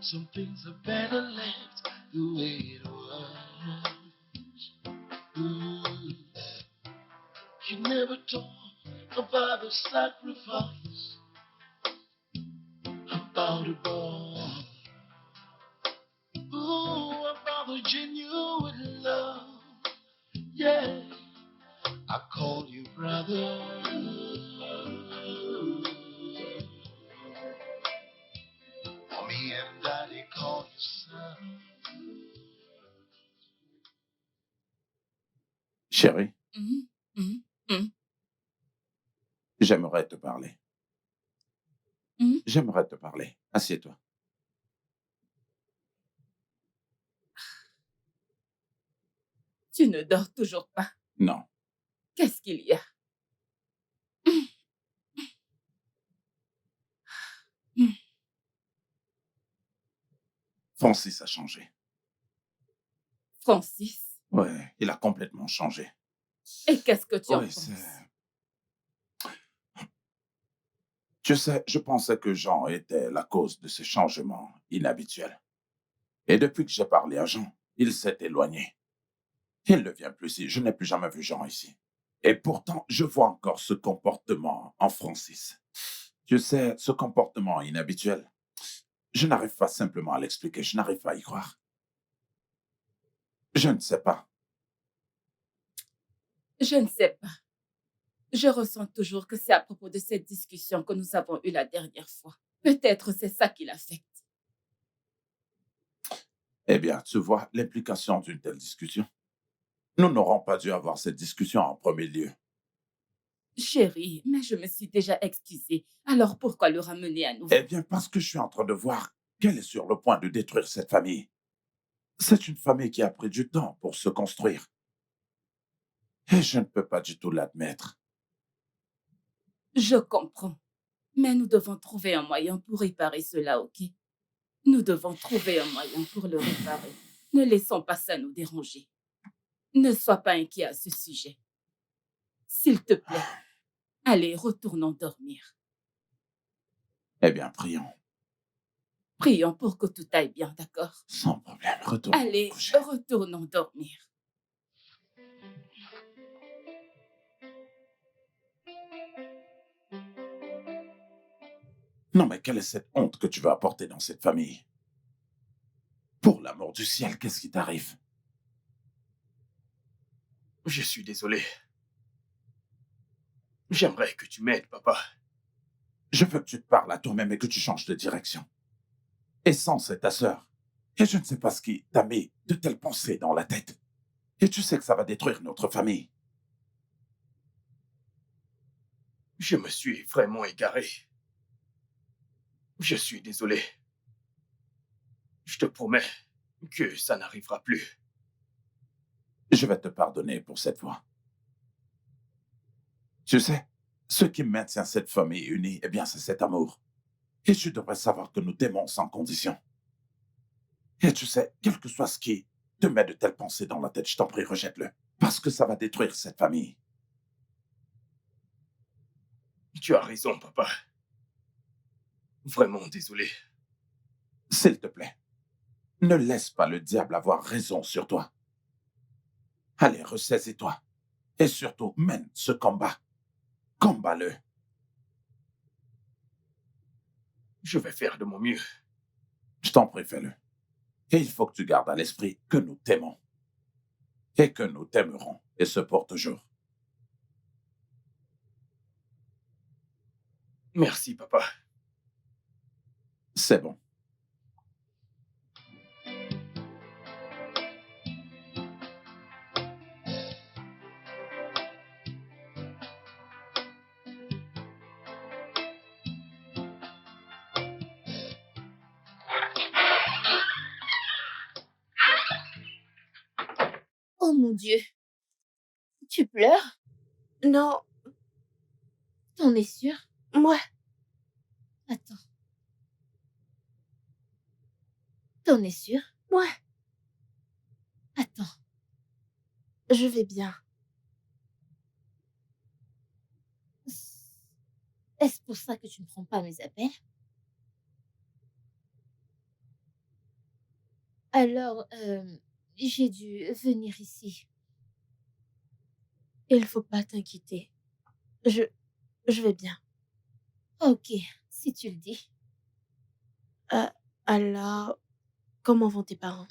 Some things are better left the way it was. Ooh. You never talk about the sacrifice, about the bond. Ooh, about the genuine love. Yeah, I call you brother. Me and Daddy call you son. Chérie, Hum. j'aimerais te parler. Mhm. J'aimerais te parler. Assieds-toi. Tu ne dors toujours pas. Non. Qu'est-ce qu'il y a? Francis a changé. Francis, Ouais, il a complètement changé. et qu'est-ce que tu en Oui, penses? Tu sais, je pensais que Jean était la cause de ce changement inhabituel. Et depuis que j'ai parlé à Jean, il s'est éloigné. Il ne vient plus ici. Je n'ai plus jamais vu Jean ici. Et pourtant, je vois encore ce comportement en Francis. Tu sais, ce comportement inhabituel, je n'arrive pas simplement à l'expliquer. Je n'arrive pas à y croire. Je ne sais pas. Je ne sais pas. Je ressens toujours que c'est à propos de cette discussion que nous avons eue la dernière fois. Peut-être c'est ça qui l'affecte. Eh bien, tu vois l'implication d'une telle discussion. Nous n'aurons pas dû avoir cette discussion en premier lieu. Chérie, mais je me suis déjà excusée. Alors pourquoi le ramener à nouveau? Eh bien, parce que je suis en train de voir qu'elle est sur le point de détruire cette famille. C'est une famille qui a pris du temps pour se construire. Et je ne peux pas du tout l'admettre. Je comprends. Mais nous devons trouver un moyen pour réparer cela, ok? Nous devons trouver un moyen pour le réparer. Ne laissons pas ça nous déranger. Ne sois pas inquiet à ce sujet. S'il te plaît, allez, retournons dormir. Eh bien, prions. Prions pour que tout aille bien, d'accord? Sans problème, retournons nous Allez, coucher. retournons dormir. Non, mais quelle est cette honte que tu vas apporter dans cette famille? Pour l'amour du ciel, qu'est-ce qui t'arrive? Je suis désolé. J'aimerais que tu m'aides, papa. Je veux que tu te parles à toi-même et que tu changes de direction. Essence c'est ta sœur. Et je ne sais pas ce qui t'a mis de telles pensées dans la tête. Et tu sais que ça va détruire notre famille. Je me suis vraiment égaré. Je suis désolé. Je te promets que ça n'arrivera plus. Je vais te pardonner pour cette fois. Tu sais, ce qui maintient cette famille unie, eh bien, c'est cet amour. Et tu devrais savoir que nous t'aimons sans condition. Et tu sais, quel que soit ce qui te met de telles pensées dans la tête, je t'en prie, rejette-le. Parce que ça va détruire cette famille. Tu as raison, papa. Vraiment désolé. S'il te plaît, ne laisse pas le diable avoir raison sur toi. Allez, ressaisis-toi. Et surtout, mène ce combat. Combat-le. Je vais faire de mon mieux. Je t'en prie, fais-le. Et il faut que tu gardes à l'esprit que nous t'aimons. Et que nous t'aimerons. Et ce pour toujours. Merci, papa. C'est bon. Oh mon Dieu. Tu pleures? Non, T'en es sûr? moi, Attends. T'en es sûr? moi, Attends. je vais bien. Est-ce pour ça que tu ne prends pas mes appels? Alors, j'ai dû venir ici. Il faut pas t'inquiéter. Je, je vais bien. Ok, si tu le dis. Alors, comment vont tes parents?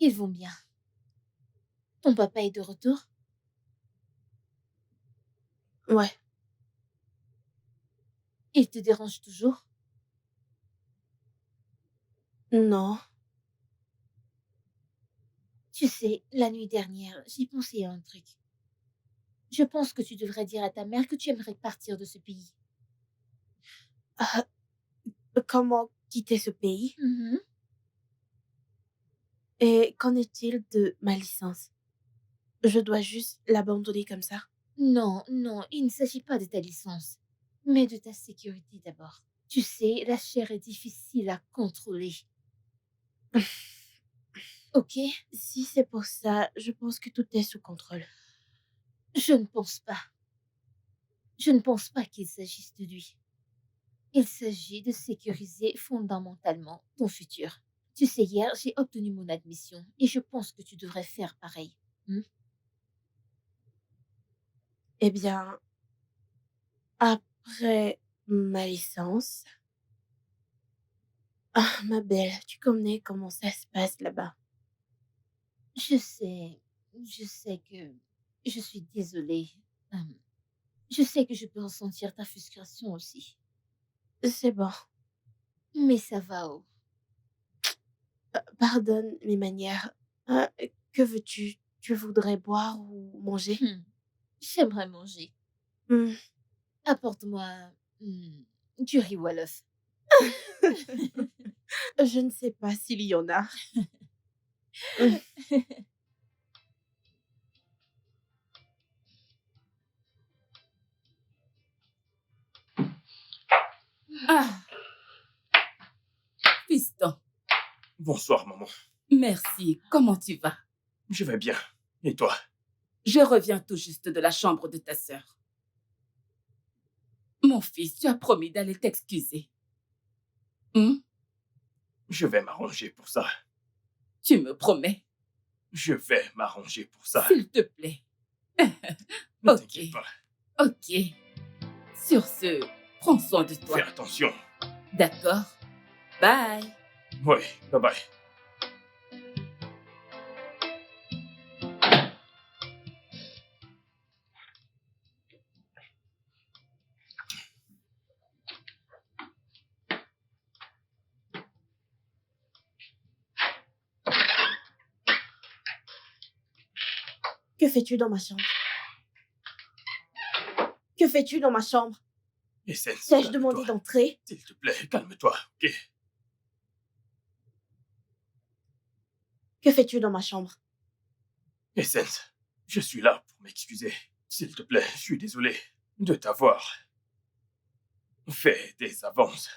Ils vont bien. Ton papa est de retour? Ouais, Il te dérange toujours? non. Tu sais, la nuit dernière, j'ai pensé à un truc. Je pense que tu devrais dire à ta mère que tu aimerais partir de ce pays. Ah, comment quitter ce pays? Mhm. Et qu'en est-il de ma licence? Je dois juste l'abandonner comme ça? Non, non, il ne s'agit pas de ta licence, mais de ta sécurité d'abord. Tu sais, la chair est difficile à contrôler. Ok? Si c'est pour ça, je pense que tout est sous contrôle. Je ne pense pas. Je ne pense pas qu'il s'agisse de lui. Il s'agit de sécuriser fondamentalement ton futur. Tu sais, hier, j'ai obtenu mon admission et je pense que tu devrais faire pareil. Eh bien, après ma licence... Ah, ma belle, tu connais comment ça se passe là-bas. Je sais que je suis désolée. Je sais que je peux ressentir ta frustration aussi. C'est bon. Mais ça va, oh. Pardonne mes manières. Que veux-tu? Tu voudrais boire ou manger? J'aimerais manger. Hmm. Apporte-moi du riz ou à l'œuf. Je ne sais pas s'il y en a. Ah, fiston, Bonsoir, maman. merci. Comment tu vas? Je vais bien. Et toi? Je reviens tout juste de la chambre de ta sœur. Mon fils, tu as promis d'aller t'excuser. Je vais m'arranger pour ça. Tu me promets? Je vais m'arranger pour ça. S'il te plaît. Ne Ok. t'inquiète pas. Ok. Sur ce, prends soin de toi. Fais attention. D'accord? Bye. Oui, bye bye. Que fais-tu dans ma chambre? Que fais-tu dans ma chambre? Essence, T'ai-je demandé calme-toi. d'entrer? S'il te plaît, calme-toi, ok? Que fais-tu dans ma chambre? Essence, je suis là pour m'excuser. S'il te plaît, je suis désolé de t'avoir fait des avances.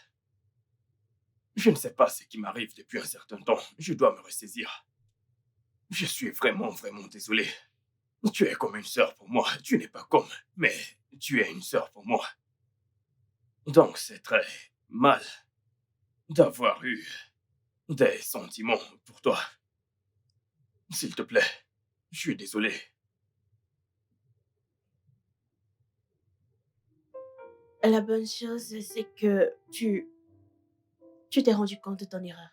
Je ne sais pas ce qui m'arrive depuis un certain temps. Je dois me ressaisir. Je suis vraiment, vraiment désolé. Tu es comme une sœur pour moi. Tu n'es pas comme, mais tu es une sœur pour moi. Donc c'est très mal d'avoir eu des sentiments pour toi. S'il te plaît, je suis désolé. La bonne chose, c'est que tu t'es rendu compte de ton erreur.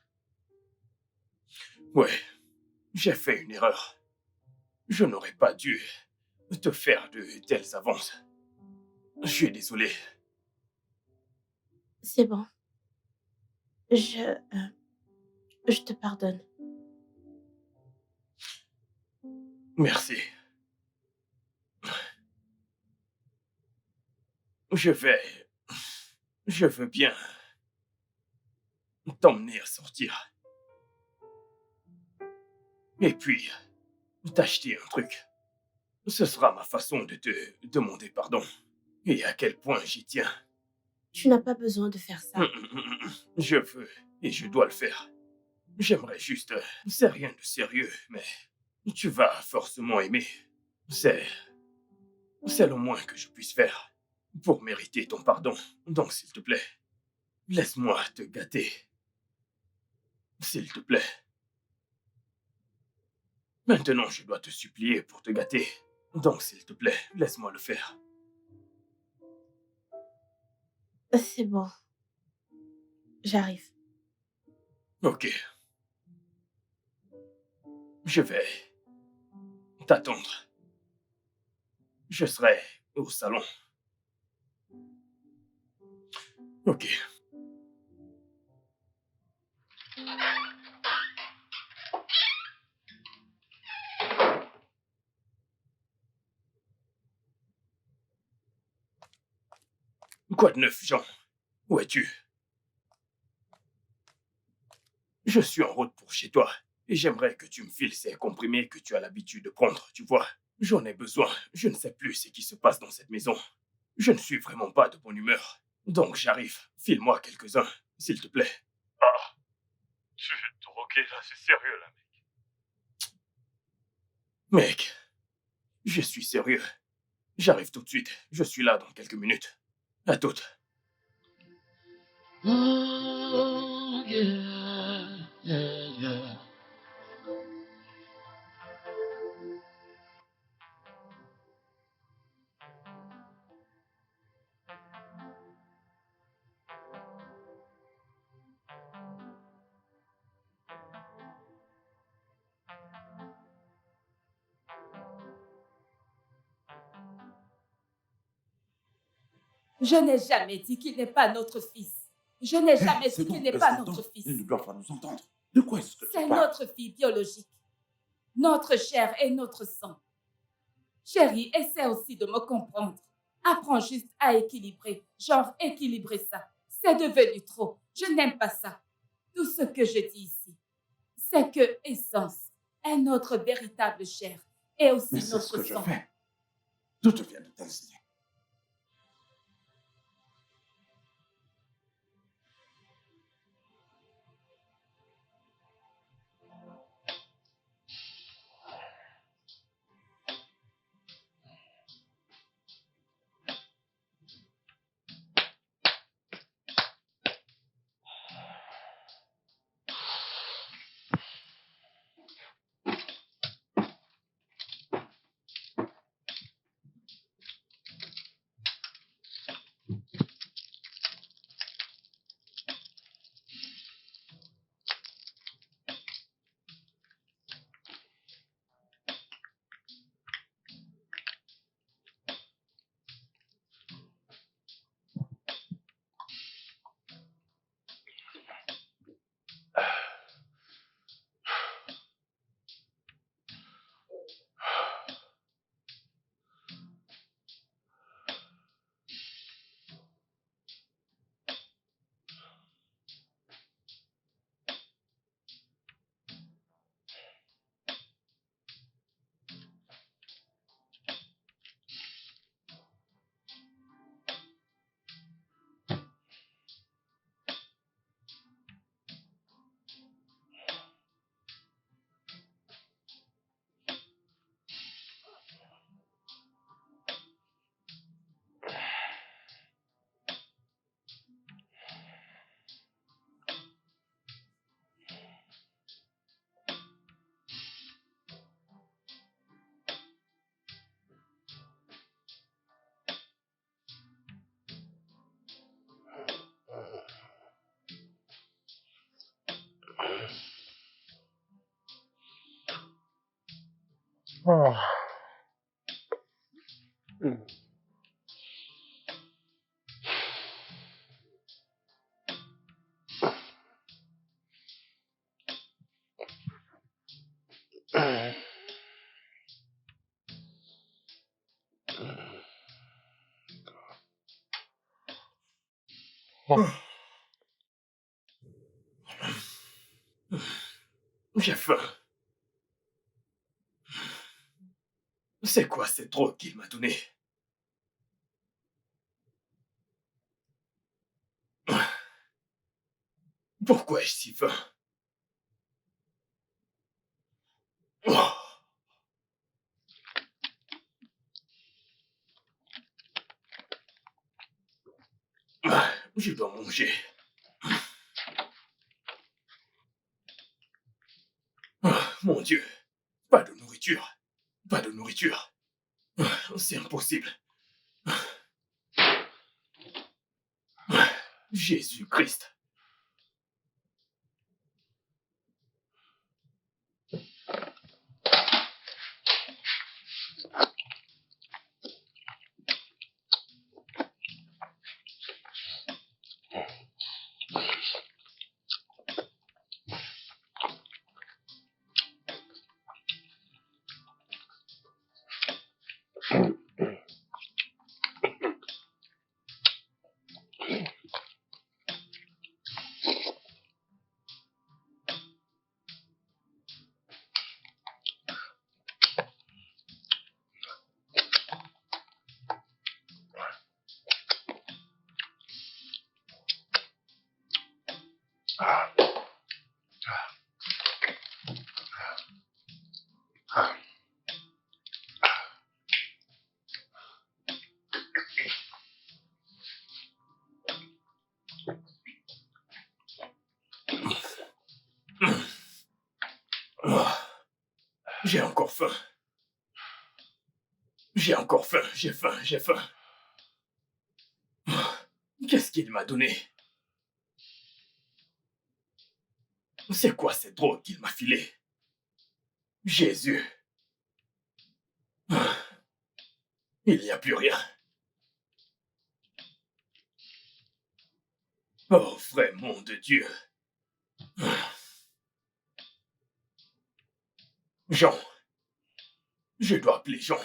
Ouais, j'ai fait une erreur. Je n'aurais pas dû te faire de telles avances. Je suis désolé. C'est bon. Je te pardonne. Merci. Je veux bien t'emmener à sortir. Et puis, t'acheter un truc. Ce sera ma façon de te demander pardon. Et à quel point j'y tiens. Tu n'as pas besoin de faire ça. Je veux et je dois le faire. J'aimerais juste... C'est rien de sérieux, mais tu vas forcément aimer. C'est le moins que je puisse faire pour mériter ton pardon. Donc, s'il te plaît, laisse-moi te gâter. S'il te plaît. Maintenant, je dois te supplier pour te gâter. Donc, s'il te plaît, laisse-moi le faire. C'est bon. J'arrive. Ok. Je vais t'attendre. Je serai au salon. Ok. Quoi de neuf, Jean? Où es-tu? Je suis en route pour chez toi et j'aimerais que tu me files ces comprimés que tu as l'habitude de prendre, tu vois. J'en ai besoin. Je ne sais plus ce qui se passe dans cette maison. Je ne suis vraiment pas de bonne humeur. Donc j'arrive. File-moi quelques-uns, s'il te plaît. Ah, tu es drogué là, c'est sérieux là, mec. Mec, je suis sérieux. J'arrive tout de suite. Je suis là dans quelques minutes. À toutes. Oh, yeah, yeah, yeah. Je n'ai jamais dit qu'il n'est pas notre fils. Je n'ai jamais C'est dit qu'il bon, n'est laisse pas l'entendre. notre fils. Il ne doit pas nous entendre. De quoi est-ce que tu C'est parles? notre fille biologique, notre chair et notre sang. Chérie, essaie aussi de me comprendre. Apprends juste à équilibrer, genre équilibrer ça. C'est devenu trop. Je n'aime pas ça. Tout ce que je dis ici, c'est que Essence est notre véritable chair et aussi Mais c'est ce notre que je sang. fais. D'où te viennent de telles idées? J'ai faim. C'est quoi cette drogue qu'il m'a donnée? Pourquoi ai-je si faim? Oh. Je dois manger. Mon Dieu, pas de nourriture. Pas de nourriture. C'est impossible. Jésus-Christ. J'ai encore faim. J'ai encore faim, j'ai faim, j'ai faim. Qu'est-ce qu'il m'a donné? C'est quoi cette drogue qu'il m'a filée? Jésus. Il n'y a plus rien. Oh, vrai mon de Dieu. Jean. Je dois appeler Jean.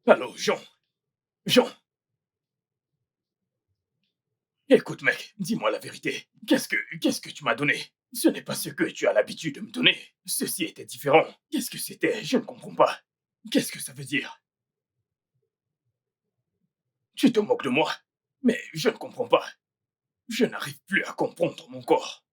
Allô, Jean. Jean. Écoute, mec, dis-moi la vérité. Qu'est-ce que tu m'as donné? Ce n'est pas ce que tu as l'habitude de me donner. Ceci était différent. Qu'est-ce que c'était? Je ne comprends pas. Qu'est-ce que ça veut dire? Tu te moques de moi? Mais je ne comprends pas. Je n'arrive plus à comprendre mon corps.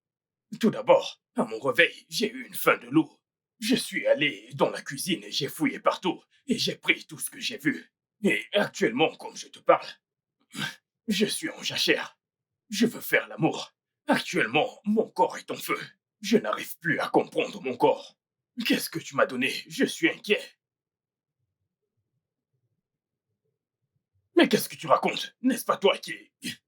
Tout d'abord, à mon réveil, j'ai eu une faim de loup. Je suis allé dans la cuisine et j'ai fouillé partout. Et j'ai pris tout ce que j'ai vu. Et actuellement, comme je te parle, je suis en jachère. Je veux faire l'amour. Actuellement, mon corps est en feu. Je n'arrive plus à comprendre mon corps. Qu'est-ce que tu m'as donné? Je suis inquiet. Mais qu'est-ce que tu racontes? N'est-ce pas toi qui...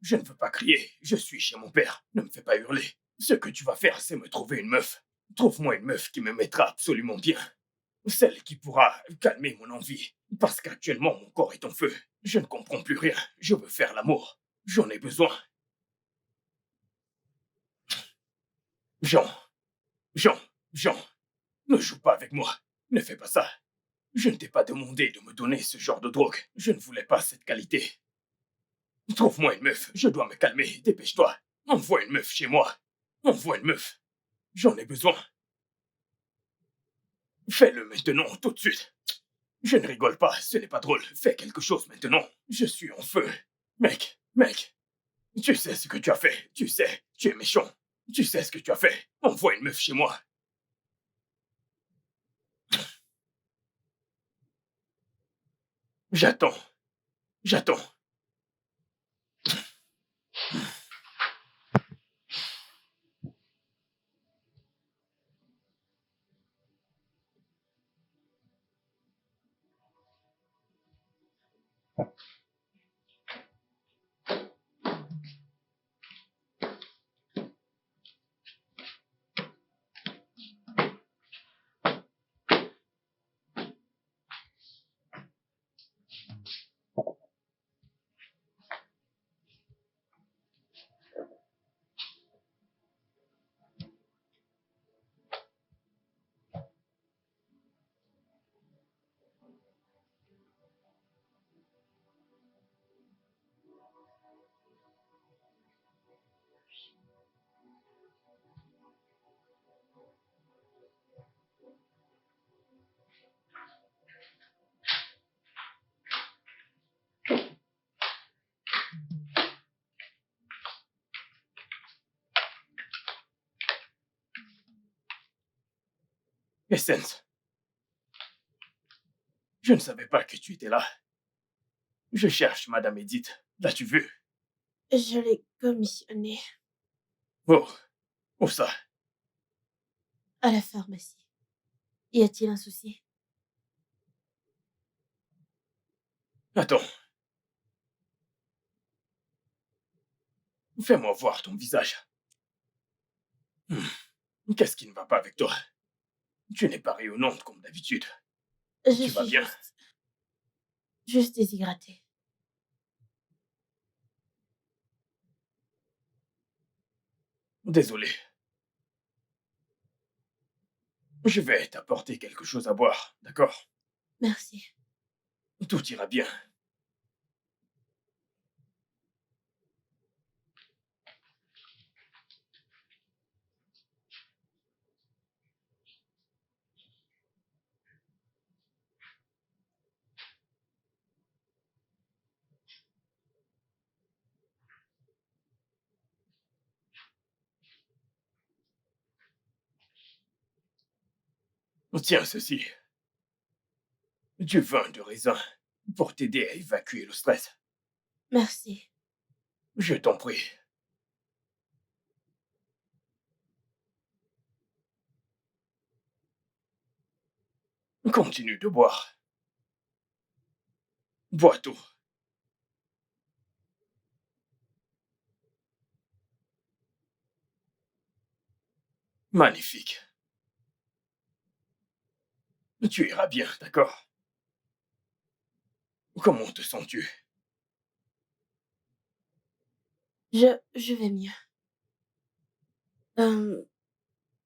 Je ne veux pas crier. Je suis chez mon père. Ne me fais pas hurler. Ce que tu vas faire, c'est me trouver une meuf. Trouve-moi une meuf qui me mettra absolument bien. Celle qui pourra calmer mon envie. Parce qu'actuellement, mon corps est en feu. Je ne comprends plus rien. Je veux faire l'amour. J'en ai besoin. Jean. Jean. Jean. Ne joue pas avec moi. Ne fais pas ça. Je ne t'ai pas demandé de me donner ce genre de drogue. Je ne voulais pas cette qualité. Trouve-moi une meuf. Je dois me calmer. Dépêche-toi. Envoie une meuf chez moi. Envoie une meuf. J'en ai besoin. Fais-le maintenant, tout de suite. Je ne rigole pas, ce n'est pas drôle. Fais quelque chose maintenant. Je suis en feu. Mec, tu sais ce que tu as fait. Tu sais, tu es méchant. Tu sais ce que tu as fait. Envoie une meuf chez moi. J'attends. Essence. Je ne savais pas que tu étais là. Je cherche Madame Edith. L'as-tu vue? Je l'ai commissionnée Oh, où ça? à la pharmacie. Y a-t-il un souci? Attends. Fais-moi voir ton visage. Qu'est-ce qui ne va pas avec toi? Tu n'es pas rayonnante comme d'habitude. Je Tu vas suis bien? juste déshydratée. Désolé. Je vais t'apporter quelque chose à boire, d'accord? Merci. Tout ira bien. Tiens ceci. Du vin de raisin pour t'aider à évacuer le stress. Merci. Je t'en prie. Continue de boire. Bois tout. Magnifique. Tu iras bien, d'accord? Comment te sens-tu? Je vais mieux.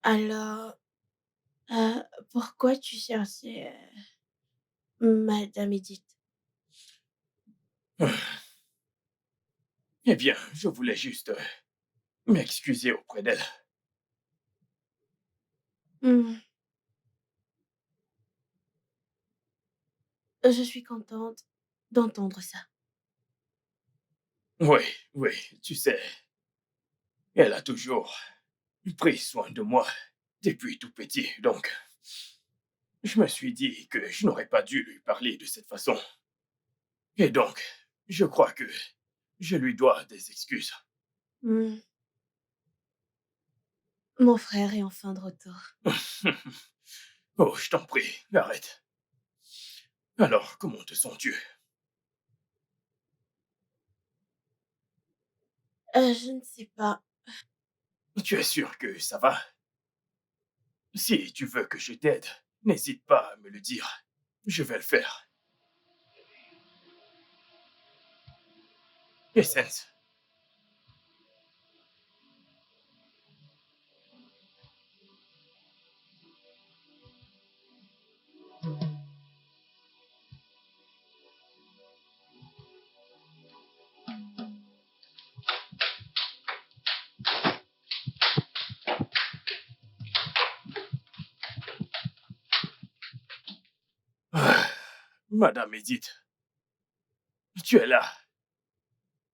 Alors, pourquoi tu cherchais Madame Edith? Eh bien, je voulais juste m'excuser auprès d'elle. Hmm. Je suis contente d'entendre ça. Oui, tu sais, elle a toujours pris soin de moi depuis tout petit, donc je me suis dit que je n'aurais pas dû lui parler de cette façon. Et donc, je crois que je lui dois des excuses. Hmm. Mon frère est enfin de retour. Oh, je t'en prie, arrête. Alors, comment te sens-tu? Je ne sais pas. Tu es sûr que ça va? Si tu veux que je t'aide, n'hésite pas à me le dire. Je vais le faire. Essence. Madame Edith, tu es là.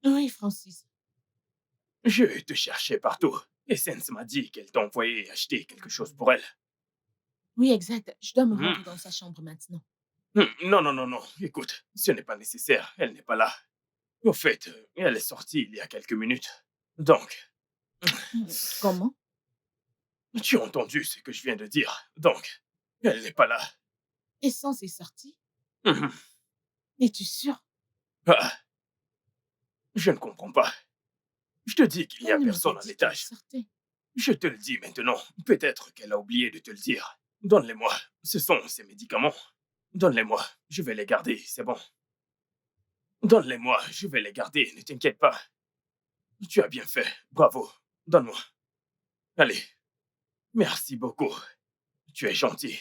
Oui, Francis. Je te cherchais partout. Essence m'a dit qu'elle t'a envoyé acheter quelque chose pour elle. Oui, exact. Je dois me Hmm. rendre dans sa chambre maintenant. Non. Écoute, ce n'est pas nécessaire. Elle n'est pas là. Au fait, elle est sortie il y a quelques minutes. Donc, Comment? tu as entendu ce que je viens de dire. Donc, elle n'est pas là. Essence est sortie? Mhm. Es-tu sûr? Ah, je ne comprends pas. Je te dis qu'il n'y a Elle ne m'a personne pas à dit qu'elle l'étage. sortait. Je te le dis maintenant. Peut-être qu'elle a oublié de te le dire. Donne-les-moi. Ce sont ses médicaments. Donne-les-moi. Je vais les garder. C'est bon. Donne-les-moi. Je vais les garder. Ne t'inquiète pas. Tu as bien fait. Bravo. Donne-moi. Allez. Merci beaucoup. Tu es gentil.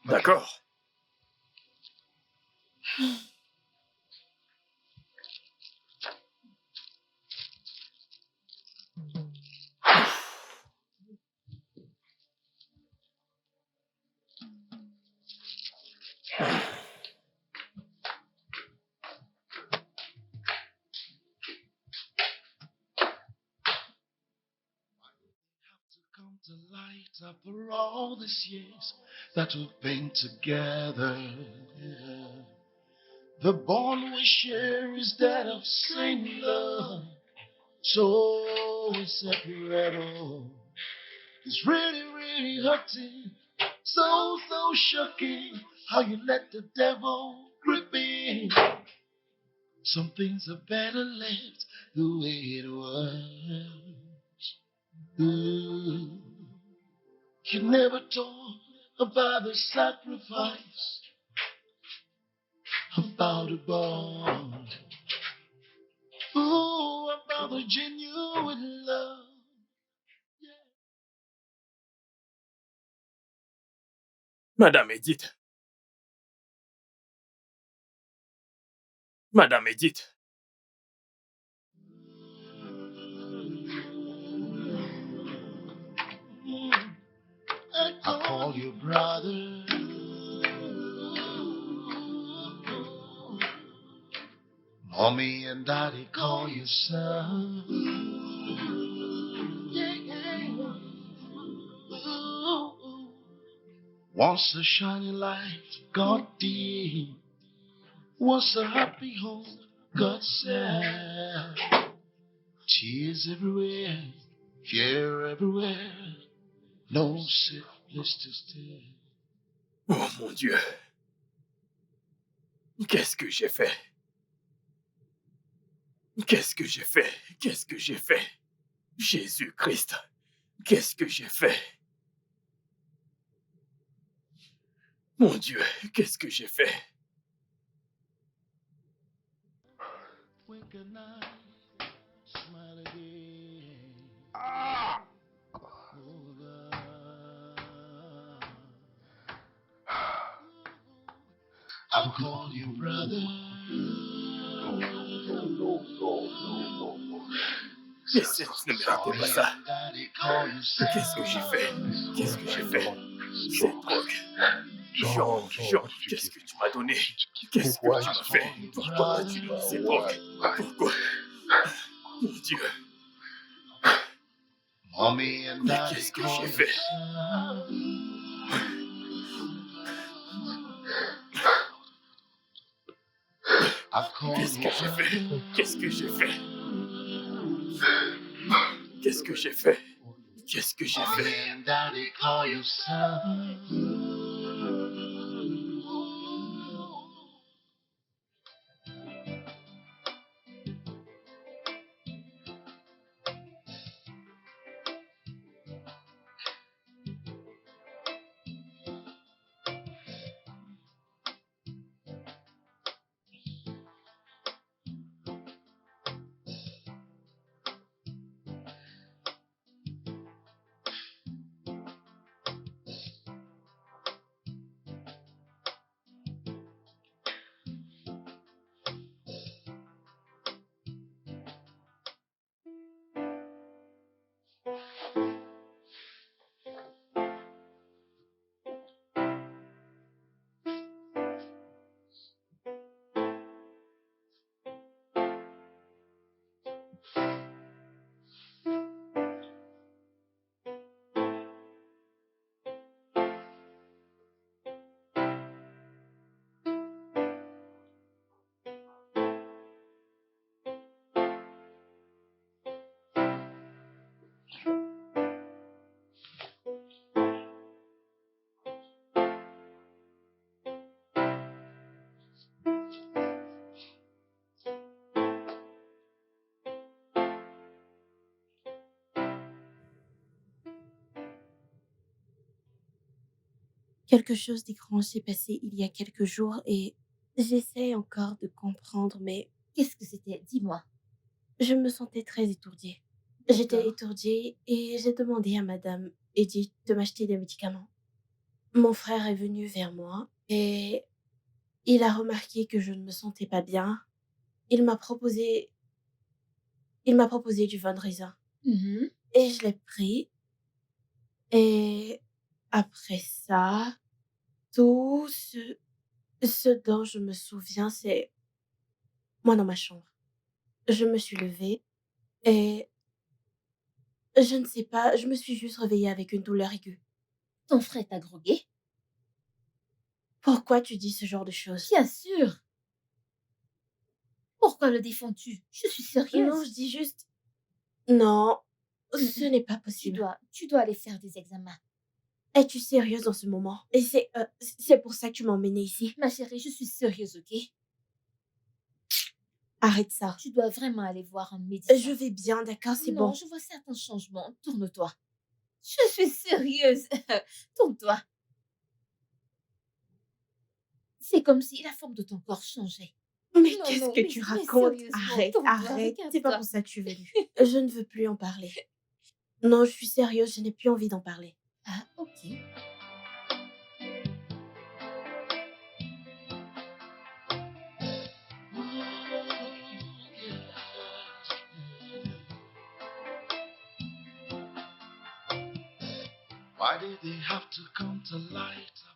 D'accord. Come to light after all these years that we've been together. Yeah. The bond we share is that of same love, so inseparable. It's really hurting, so shocking how you let the devil grip in. Some things are better left the way it was. Ooh. You never talk about the sacrifice, about the bond. Ooh, about the genuine love. Madame Edith. Madame Edith. I call you brother. Mommy and daddy call you son. Once a shining light got dim. Once a happy home got sad. Tears everywhere, fear everywhere. No safe place to stay. Oh mon Dieu. Qu'est-ce que j'ai fait? Qu'est-ce que j'ai fait? Qu'est-ce que j'ai fait? Jésus-Christ, qu'est-ce que j'ai fait? Mon Dieu, qu'est-ce que j'ai fait? Wink an eye, smile again. Oh God. I'll call you brother. Mais cette ne méritait pas ça. Daddy call you son. Qu'est-ce que j'ai fait? Qu'est-ce que j'ai fait? Cette drogue. Jean, qu'est-ce que tu m'as donné? Qu'est-ce que tu m'as fait? Pourquoi as-tu donné cette drogue? Pourquoi? Mon Dieu, Mommy and mais daddy qu'est-ce que call j'ai you fait? son. I call Qu'est-ce que you j'ai fait? son. Qu'est-ce que j'ai fait? Qu'est-ce que j'ai fait? Qu'est-ce que j'ai Mommy fait? and daddy call you son. Quelque chose d'étrange s'est passé il y a quelques jours et j'essaie encore de comprendre, mais Qu'est-ce que c'était? Dis-moi. je me sentais très étourdie. J'étais D'accord. étourdie et j'ai demandé à madame Edith de m'acheter des médicaments. Mon frère est venu vers moi et il a remarqué que je ne me sentais pas bien. Il m'a proposé du vin de raisin Mhm. et je l'ai pris et après ça, tout ce dont je me souviens, c'est moi dans ma chambre. Je me suis levée et je ne sais pas, je me suis juste réveillée avec une douleur aiguë. Ton frère t'a drogué? Pourquoi tu dis ce genre de choses? Bien sûr. Pourquoi le défends-tu? Je suis Non, sérieuse. je dis juste non, ce Mm-mm. n'est pas Tu possible. dois aller faire des examens. Es-tu sérieuse en ce moment? Et c'est pour ça que tu m'as emmenée ici? Ma chérie, je suis sérieuse, ok? Arrête ça. Tu dois vraiment aller voir un médecin. Je vais bien, d'accord, c'est Non, bon. je vois certains changements. Tourne-toi. Je suis sérieuse. Tourne-toi. C'est comme si la forme de ton corps changeait. Mais Non, qu'est-ce non, que mais- tu mais racontes? sérieusement, Arrête, tourne-toi, arrête. C'est pas regarde-toi. pour ça que tu es venue. Je ne veux plus en parler. Non, je suis sérieuse, je n'ai plus envie d'en parler. Ah, ok. Why did they have to come to light up?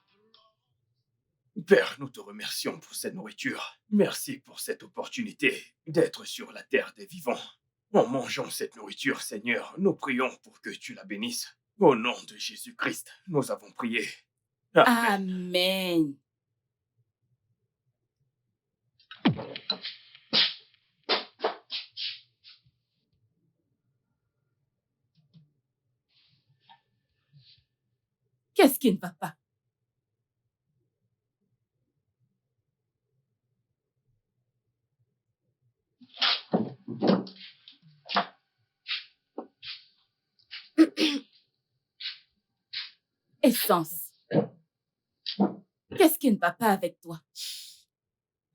Père, nous te remercions pour cette nourriture. Merci pour cette opportunité d'être sur la terre des vivants. En mangeant cette nourriture, Seigneur, nous prions pour que tu la bénisses. Au nom de Jésus-Christ, nous avons prié. Amen. Qu'est-ce qui ne va pas? Essence. Qu'est-ce qui ne va pas avec toi?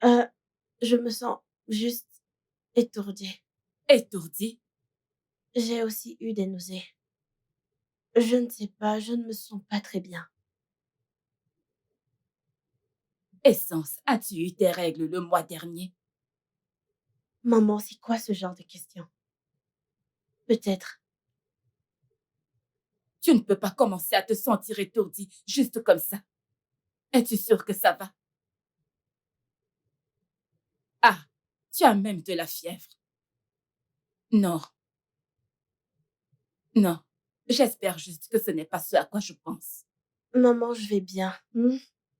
Je me sens juste étourdie. Étourdie? J'ai aussi eu des nausées. Je ne sais pas, je ne me sens pas très bien. Essence, as-tu eu tes règles le mois dernier? Maman, c'est quoi ce genre de questions? Peut-être. Tu ne peux pas commencer à te sentir étourdie juste comme ça. Es-tu sûre que ça va? Ah, tu as même de la fièvre. Non. Non. J'espère juste que ce n'est pas ce à quoi je pense. Maman, je vais bien.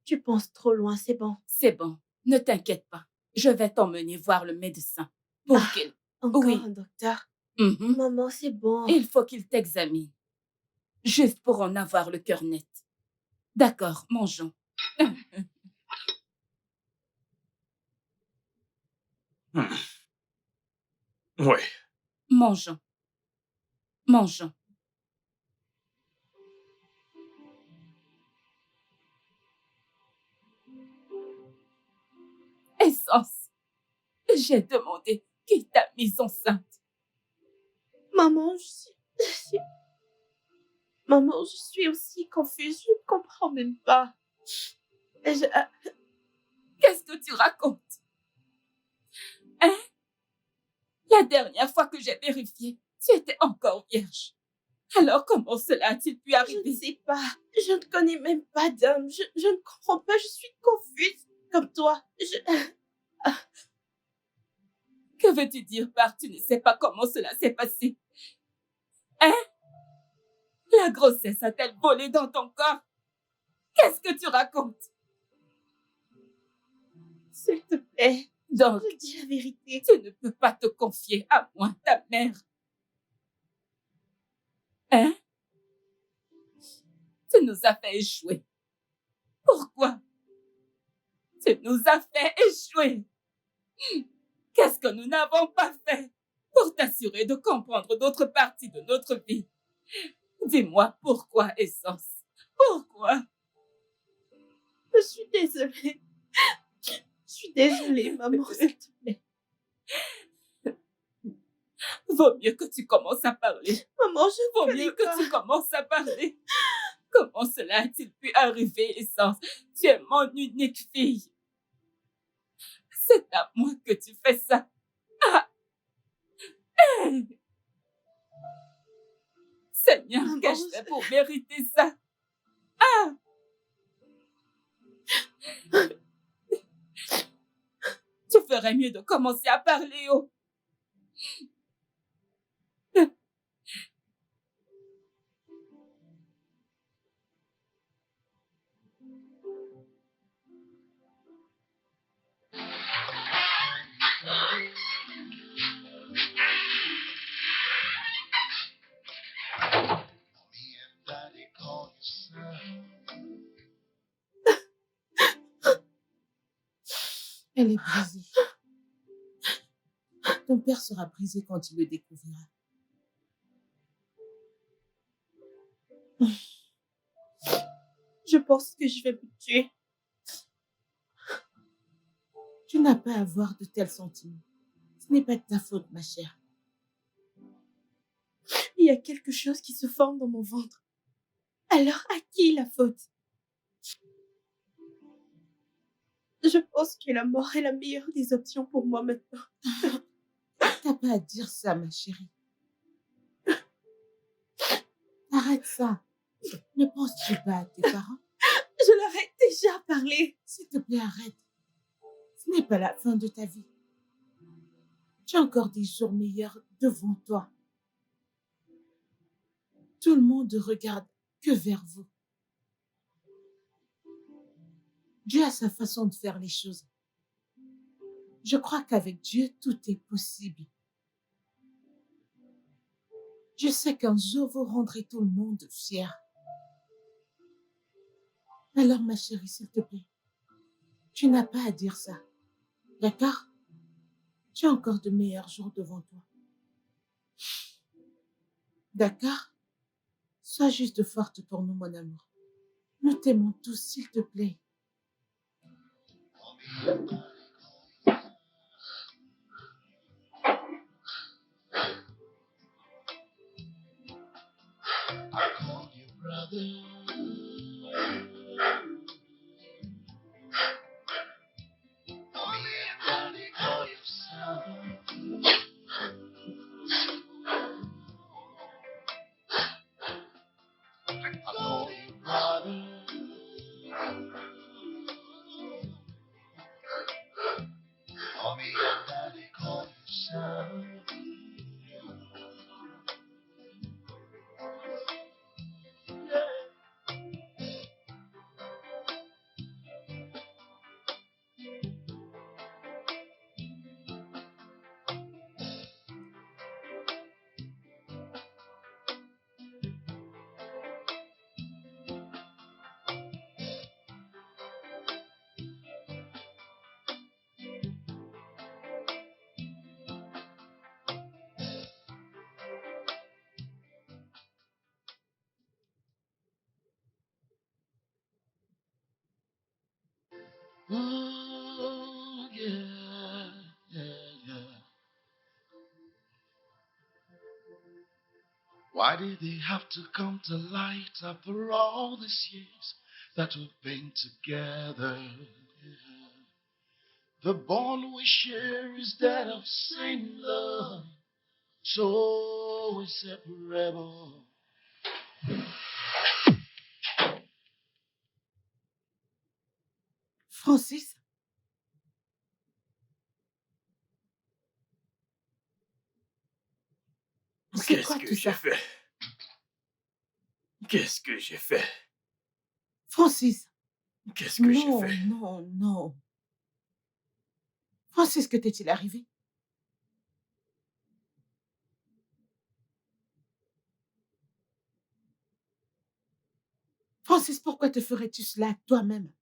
Tu penses trop loin, c'est bon. C'est bon. Ne t'inquiète pas. Je vais t'emmener voir le médecin pour qu'il... Encore Oui. un docteur? Mhm. Maman, c'est bon. Il faut qu'il t'examine. Juste pour en avoir le cœur net. D'accord, mangeons. Oui. Mangeons. Mangeons. Essence, j'ai demandé qui t'a mise enceinte. Maman, Maman, je suis aussi confuse. Je ne comprends même pas. Qu'est-ce que tu racontes? Hein? La dernière fois que j'ai vérifié, tu étais encore vierge. Alors comment cela a-t-il pu Je arriver? ne sais pas. Je ne connais même pas d'homme. Je ne comprends pas. Je suis confuse comme toi. Que veux-tu dire par tu ne sais pas comment cela s'est passé? Hein? La grossesse a-t-elle volé dans ton corps? Qu'est-ce que tu racontes? S'il te plaît, Donc, je dis la vérité. tu ne peux pas te confier à moi, ta mère. Hein? Tu nous as fait échouer. Pourquoi? Tu nous as fait échouer. Qu'est-ce que nous n'avons pas fait pour t'assurer de comprendre d'autres parties de notre vie? Dis-moi pourquoi, Essence? Pourquoi? Je suis désolée. Je suis désolée, maman, s'il te plaît. Vaut mieux que tu commences à parler. Maman, je ne Vaut connais mieux pas. que tu commences à parler. Comment cela a-t-il pu arriver, Essence? Tu es mon unique fille. C'est à moi que tu fais ça. Ah! Seigneur, Maman, qu'ai-je fait pour mériter ça? Ah! Tu ferais mieux de commencer à parler, oh. Me and Daddy call you son. Elle est brisée. Ton père sera brisé quand il le découvrira. Je pense que je vais me tuer. Tu n'as pas à avoir de tels sentiments. Ce n'est pas de ta faute, ma chère. Il y a quelque chose qui se forme dans mon ventre. Alors, à qui la faute? Je pense que la mort est la meilleure des options pour moi maintenant. T'as pas à dire ça, ma chérie. Arrête ça. Ne penses-tu pas à tes parents? Je leur ai déjà parlé. S'il te plaît, arrête. Ce n'est pas la fin de ta vie. Tu as encore des jours meilleurs devant toi. Tout le monde ne regarde que vers vous. Dieu a sa façon de faire les choses. Je crois qu'avec Dieu, tout est possible. Je sais qu'un jour, vous rendrez tout le monde fier. Alors, ma chérie, s'il te plaît, tu n'as pas à dire ça. D'accord? Tu as encore de meilleurs jours devant toi. D'accord? Sois juste forte pour nous, mon amour. Nous t'aimons tous, s'il te plaît. I call you brother. Mommy and daddy call you son. I call you brother. Mommy and daddy call you son. Oh, yeah, yeah. Why did they have to come to light after all these years that we've been together? Yeah. The bond we share is that of same love, so inseparable. Francis, c'est Qu'est-ce quoi que tout j'ai ça? fait? Qu'est-ce que j'ai fait? Francis, Qu'est-ce que j'ai non, fait? non, non. Francis, que t'est-il arrivé? Francis, pourquoi te ferais-tu cela toi-même?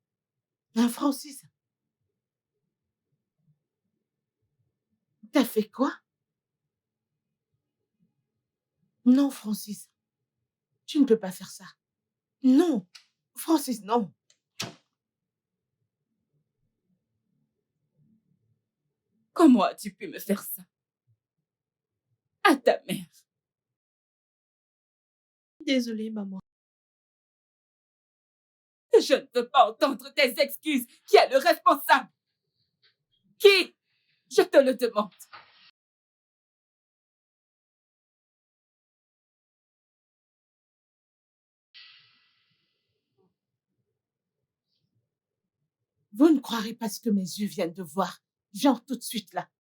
Hein, Francis? T'as fait quoi? Non, Francis, tu ne peux pas faire ça. Non, Francis, non. Comment as-tu pu me faire ça? À ta mère. Désolée, maman. Je ne veux pas entendre tes excuses. Qui est le responsable? Qui? Je te le demande. Vous ne croirez pas ce que mes yeux viennent de voir. Genre tout de suite là.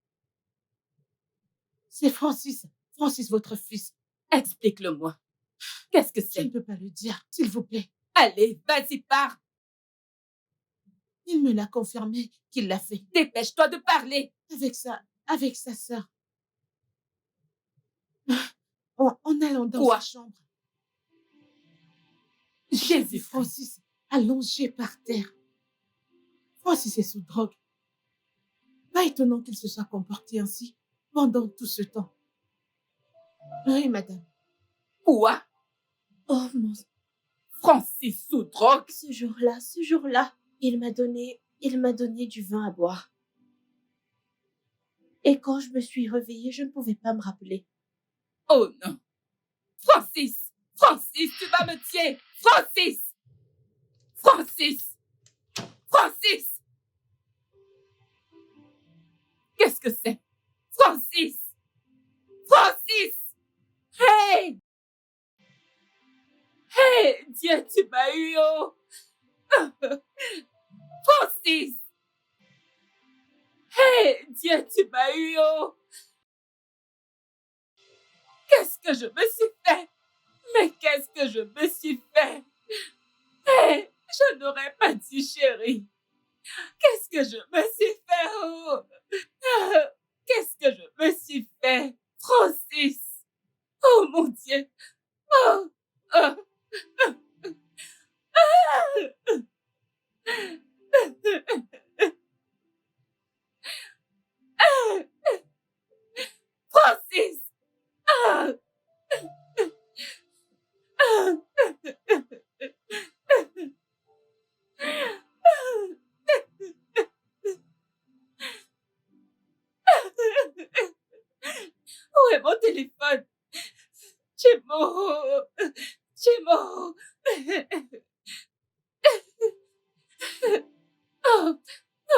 C'est Francis. Francis, votre fils. Explique-le-moi. Qu'est-ce que Je ne c'est? peux pas le dire, s'il vous plaît. Allez, vas-y, pars. Il me l'a confirmé qu'il l'a fait. Dépêche-toi de parler. Avec sa sœur. En allant dans Quoi? sa chambre. J'ai J'ai vu Francis allongé par terre. Francis est sous drogue. Pas étonnant qu'il se soit comporté ainsi pendant tout ce temps. Oui, madame. Quoi? Oh mon... Francis sous drogue? Ce jour-là, il m'a donné du vin à boire. Et quand je me suis réveillée, je ne pouvais pas me rappeler. Oh non. Francis! Francis, tu vas me tuer! Francis! Francis! Francis! Qu'est-ce que c'est? Francis! Francis! Hey! Hey! Dieu, tu m'as eu, oh! Francis! Hey! Dieu, tu m'as eu, oh! Qu'est-ce que je me suis fait? Mais qu'est-ce que je me suis fait? Hey! Je n'aurais pas dit, chérie. Qu'est-ce que je me suis fait? Oh! Qu'est-ce que je me suis fait? Francis! Oh mon Dieu! Oh! Oh! Francis! Ah! Où est mon téléphone? Chimo! Chimo! Oh!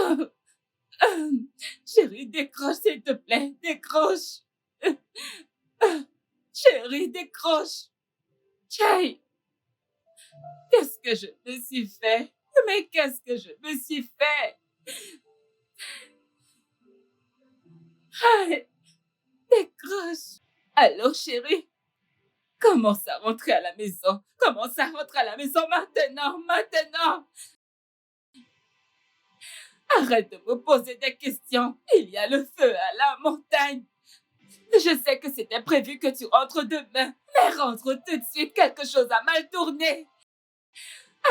Oh! Chérie, décroche, s'il te plaît. Décroche. Chérie, décroche. Jay, qu'est-ce que je me suis fait? Mais qu'est-ce que je me suis fait? Hey, décroche. Allô, chérie? Commence à rentrer à la maison. Commence à rentrer à la maison maintenant, maintenant. Arrête de me poser des questions. Il y a le feu à la montagne. Je sais que c'était prévu que tu rentres demain, mais rentre tout de suite, quelque chose a mal tourné.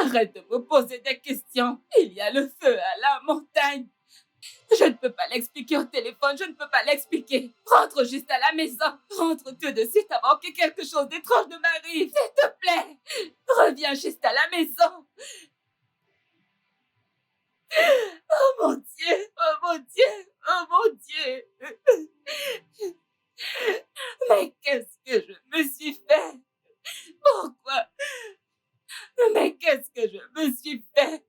Arrête de me poser des questions. Il y a le feu à la montagne. Je ne peux pas l'expliquer au téléphone, je ne peux pas l'expliquer. Rentre juste à la maison. Rentre tout de suite avant que quelque chose d'étrange ne m'arrive. S'il te plaît, reviens juste à la maison. Oh mon Dieu, oh mon Dieu, oh mon Dieu. Mais qu'est-ce que je me suis fait? Pourquoi? Mais qu'est-ce que je me suis fait?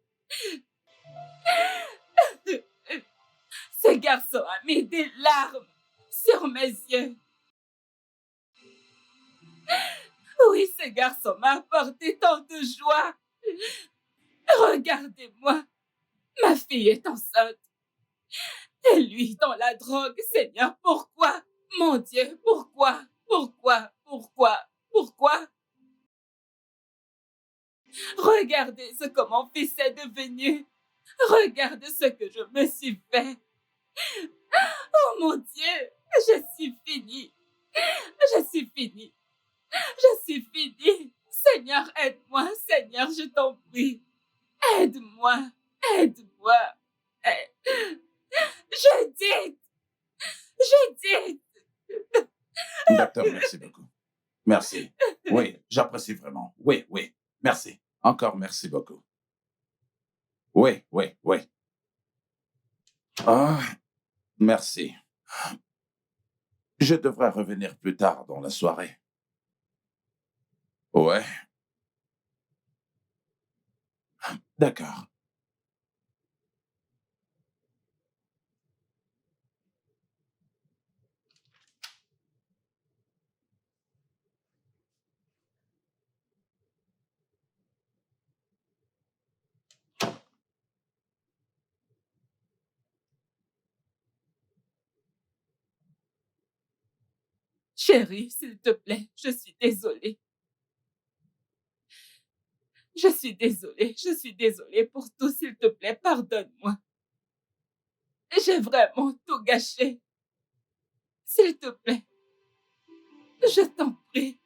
Ce garçon a mis des larmes sur mes yeux. Oui, ce garçon m'a apporté tant de joie. Regardez-moi, ma fille est enceinte. Et lui dans la drogue, Seigneur, pourquoi? Mon Dieu, pourquoi? Pourquoi? Pourquoi? Pourquoi? Regardez ce que mon fils est devenu. Regardez ce que je me suis fait. Oh mon Dieu, je suis finie. Je suis finie. Je suis finie. Seigneur, aide-moi. Seigneur, je t'en prie. Aide-moi. Aide-moi. Je dis. Je dis. Docteur, merci beaucoup. Merci. Oui, j'apprécie vraiment. Oui, oui. Merci. Encore merci beaucoup. Oui, oui, oui. Ah, merci. Je devrais revenir plus tard dans la soirée. Ouais. D'accord. Chérie, s'il te plaît, je suis désolée. Je suis désolée. Je suis désolée pour tout, s'il te plaît, pardonne-moi. J'ai vraiment tout gâché. S'il te plaît, je t'en prie.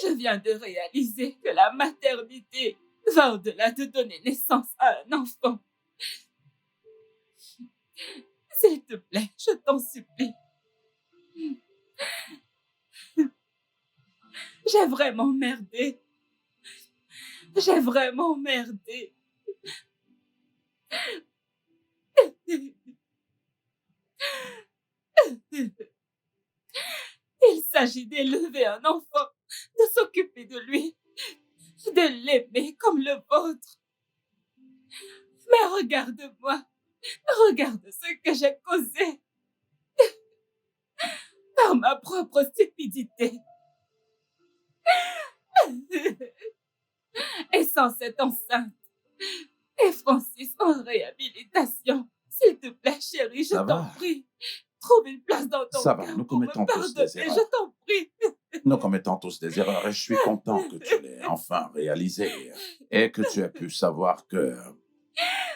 Je viens de réaliser que la maternité va au-delà de donner naissance à un enfant. S'il te plaît, je t'en supplie. J'ai vraiment merdé. J'ai vraiment merdé. Il s'agit d'élever un enfant, de s'occuper de lui, de l'aimer comme le vôtre. Mais regarde-moi, regarde ce que j'ai causé par ma propre stupidité. Et sans cette enceinte, et Francis en réhabilitation. S'il te plaît, chérie, je t'en prie. Trouve une place dans ton cœur nous pour me commettons tous des pardonner, erreurs. je t'en prie. Nous commettons tous des erreurs et je suis content que tu l'aies enfin réalisé et que tu aies pu savoir que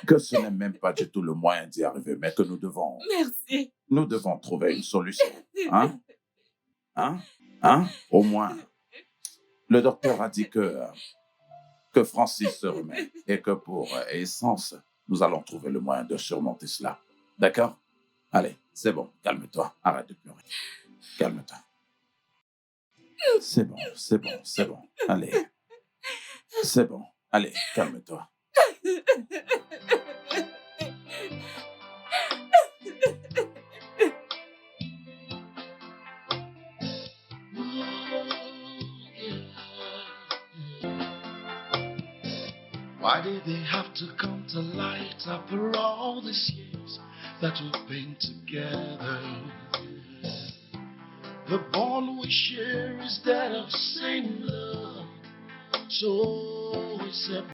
que ce n'est même pas du tout le moyen d'y arriver, mais que nous devons trouver une solution. Hein? Au moins, le docteur a dit que Francis se remet et que pour Essence, nous allons trouver le moyen de surmonter cela. D'accord? Allez, c'est bon, calme-toi, arrête de pleurer. Calme-toi. C'est bon. Allez. C'est bon, allez, calme-toi. Why did they have to come to light after all these years that we've been together? The bond we share is that of same love, so we separate.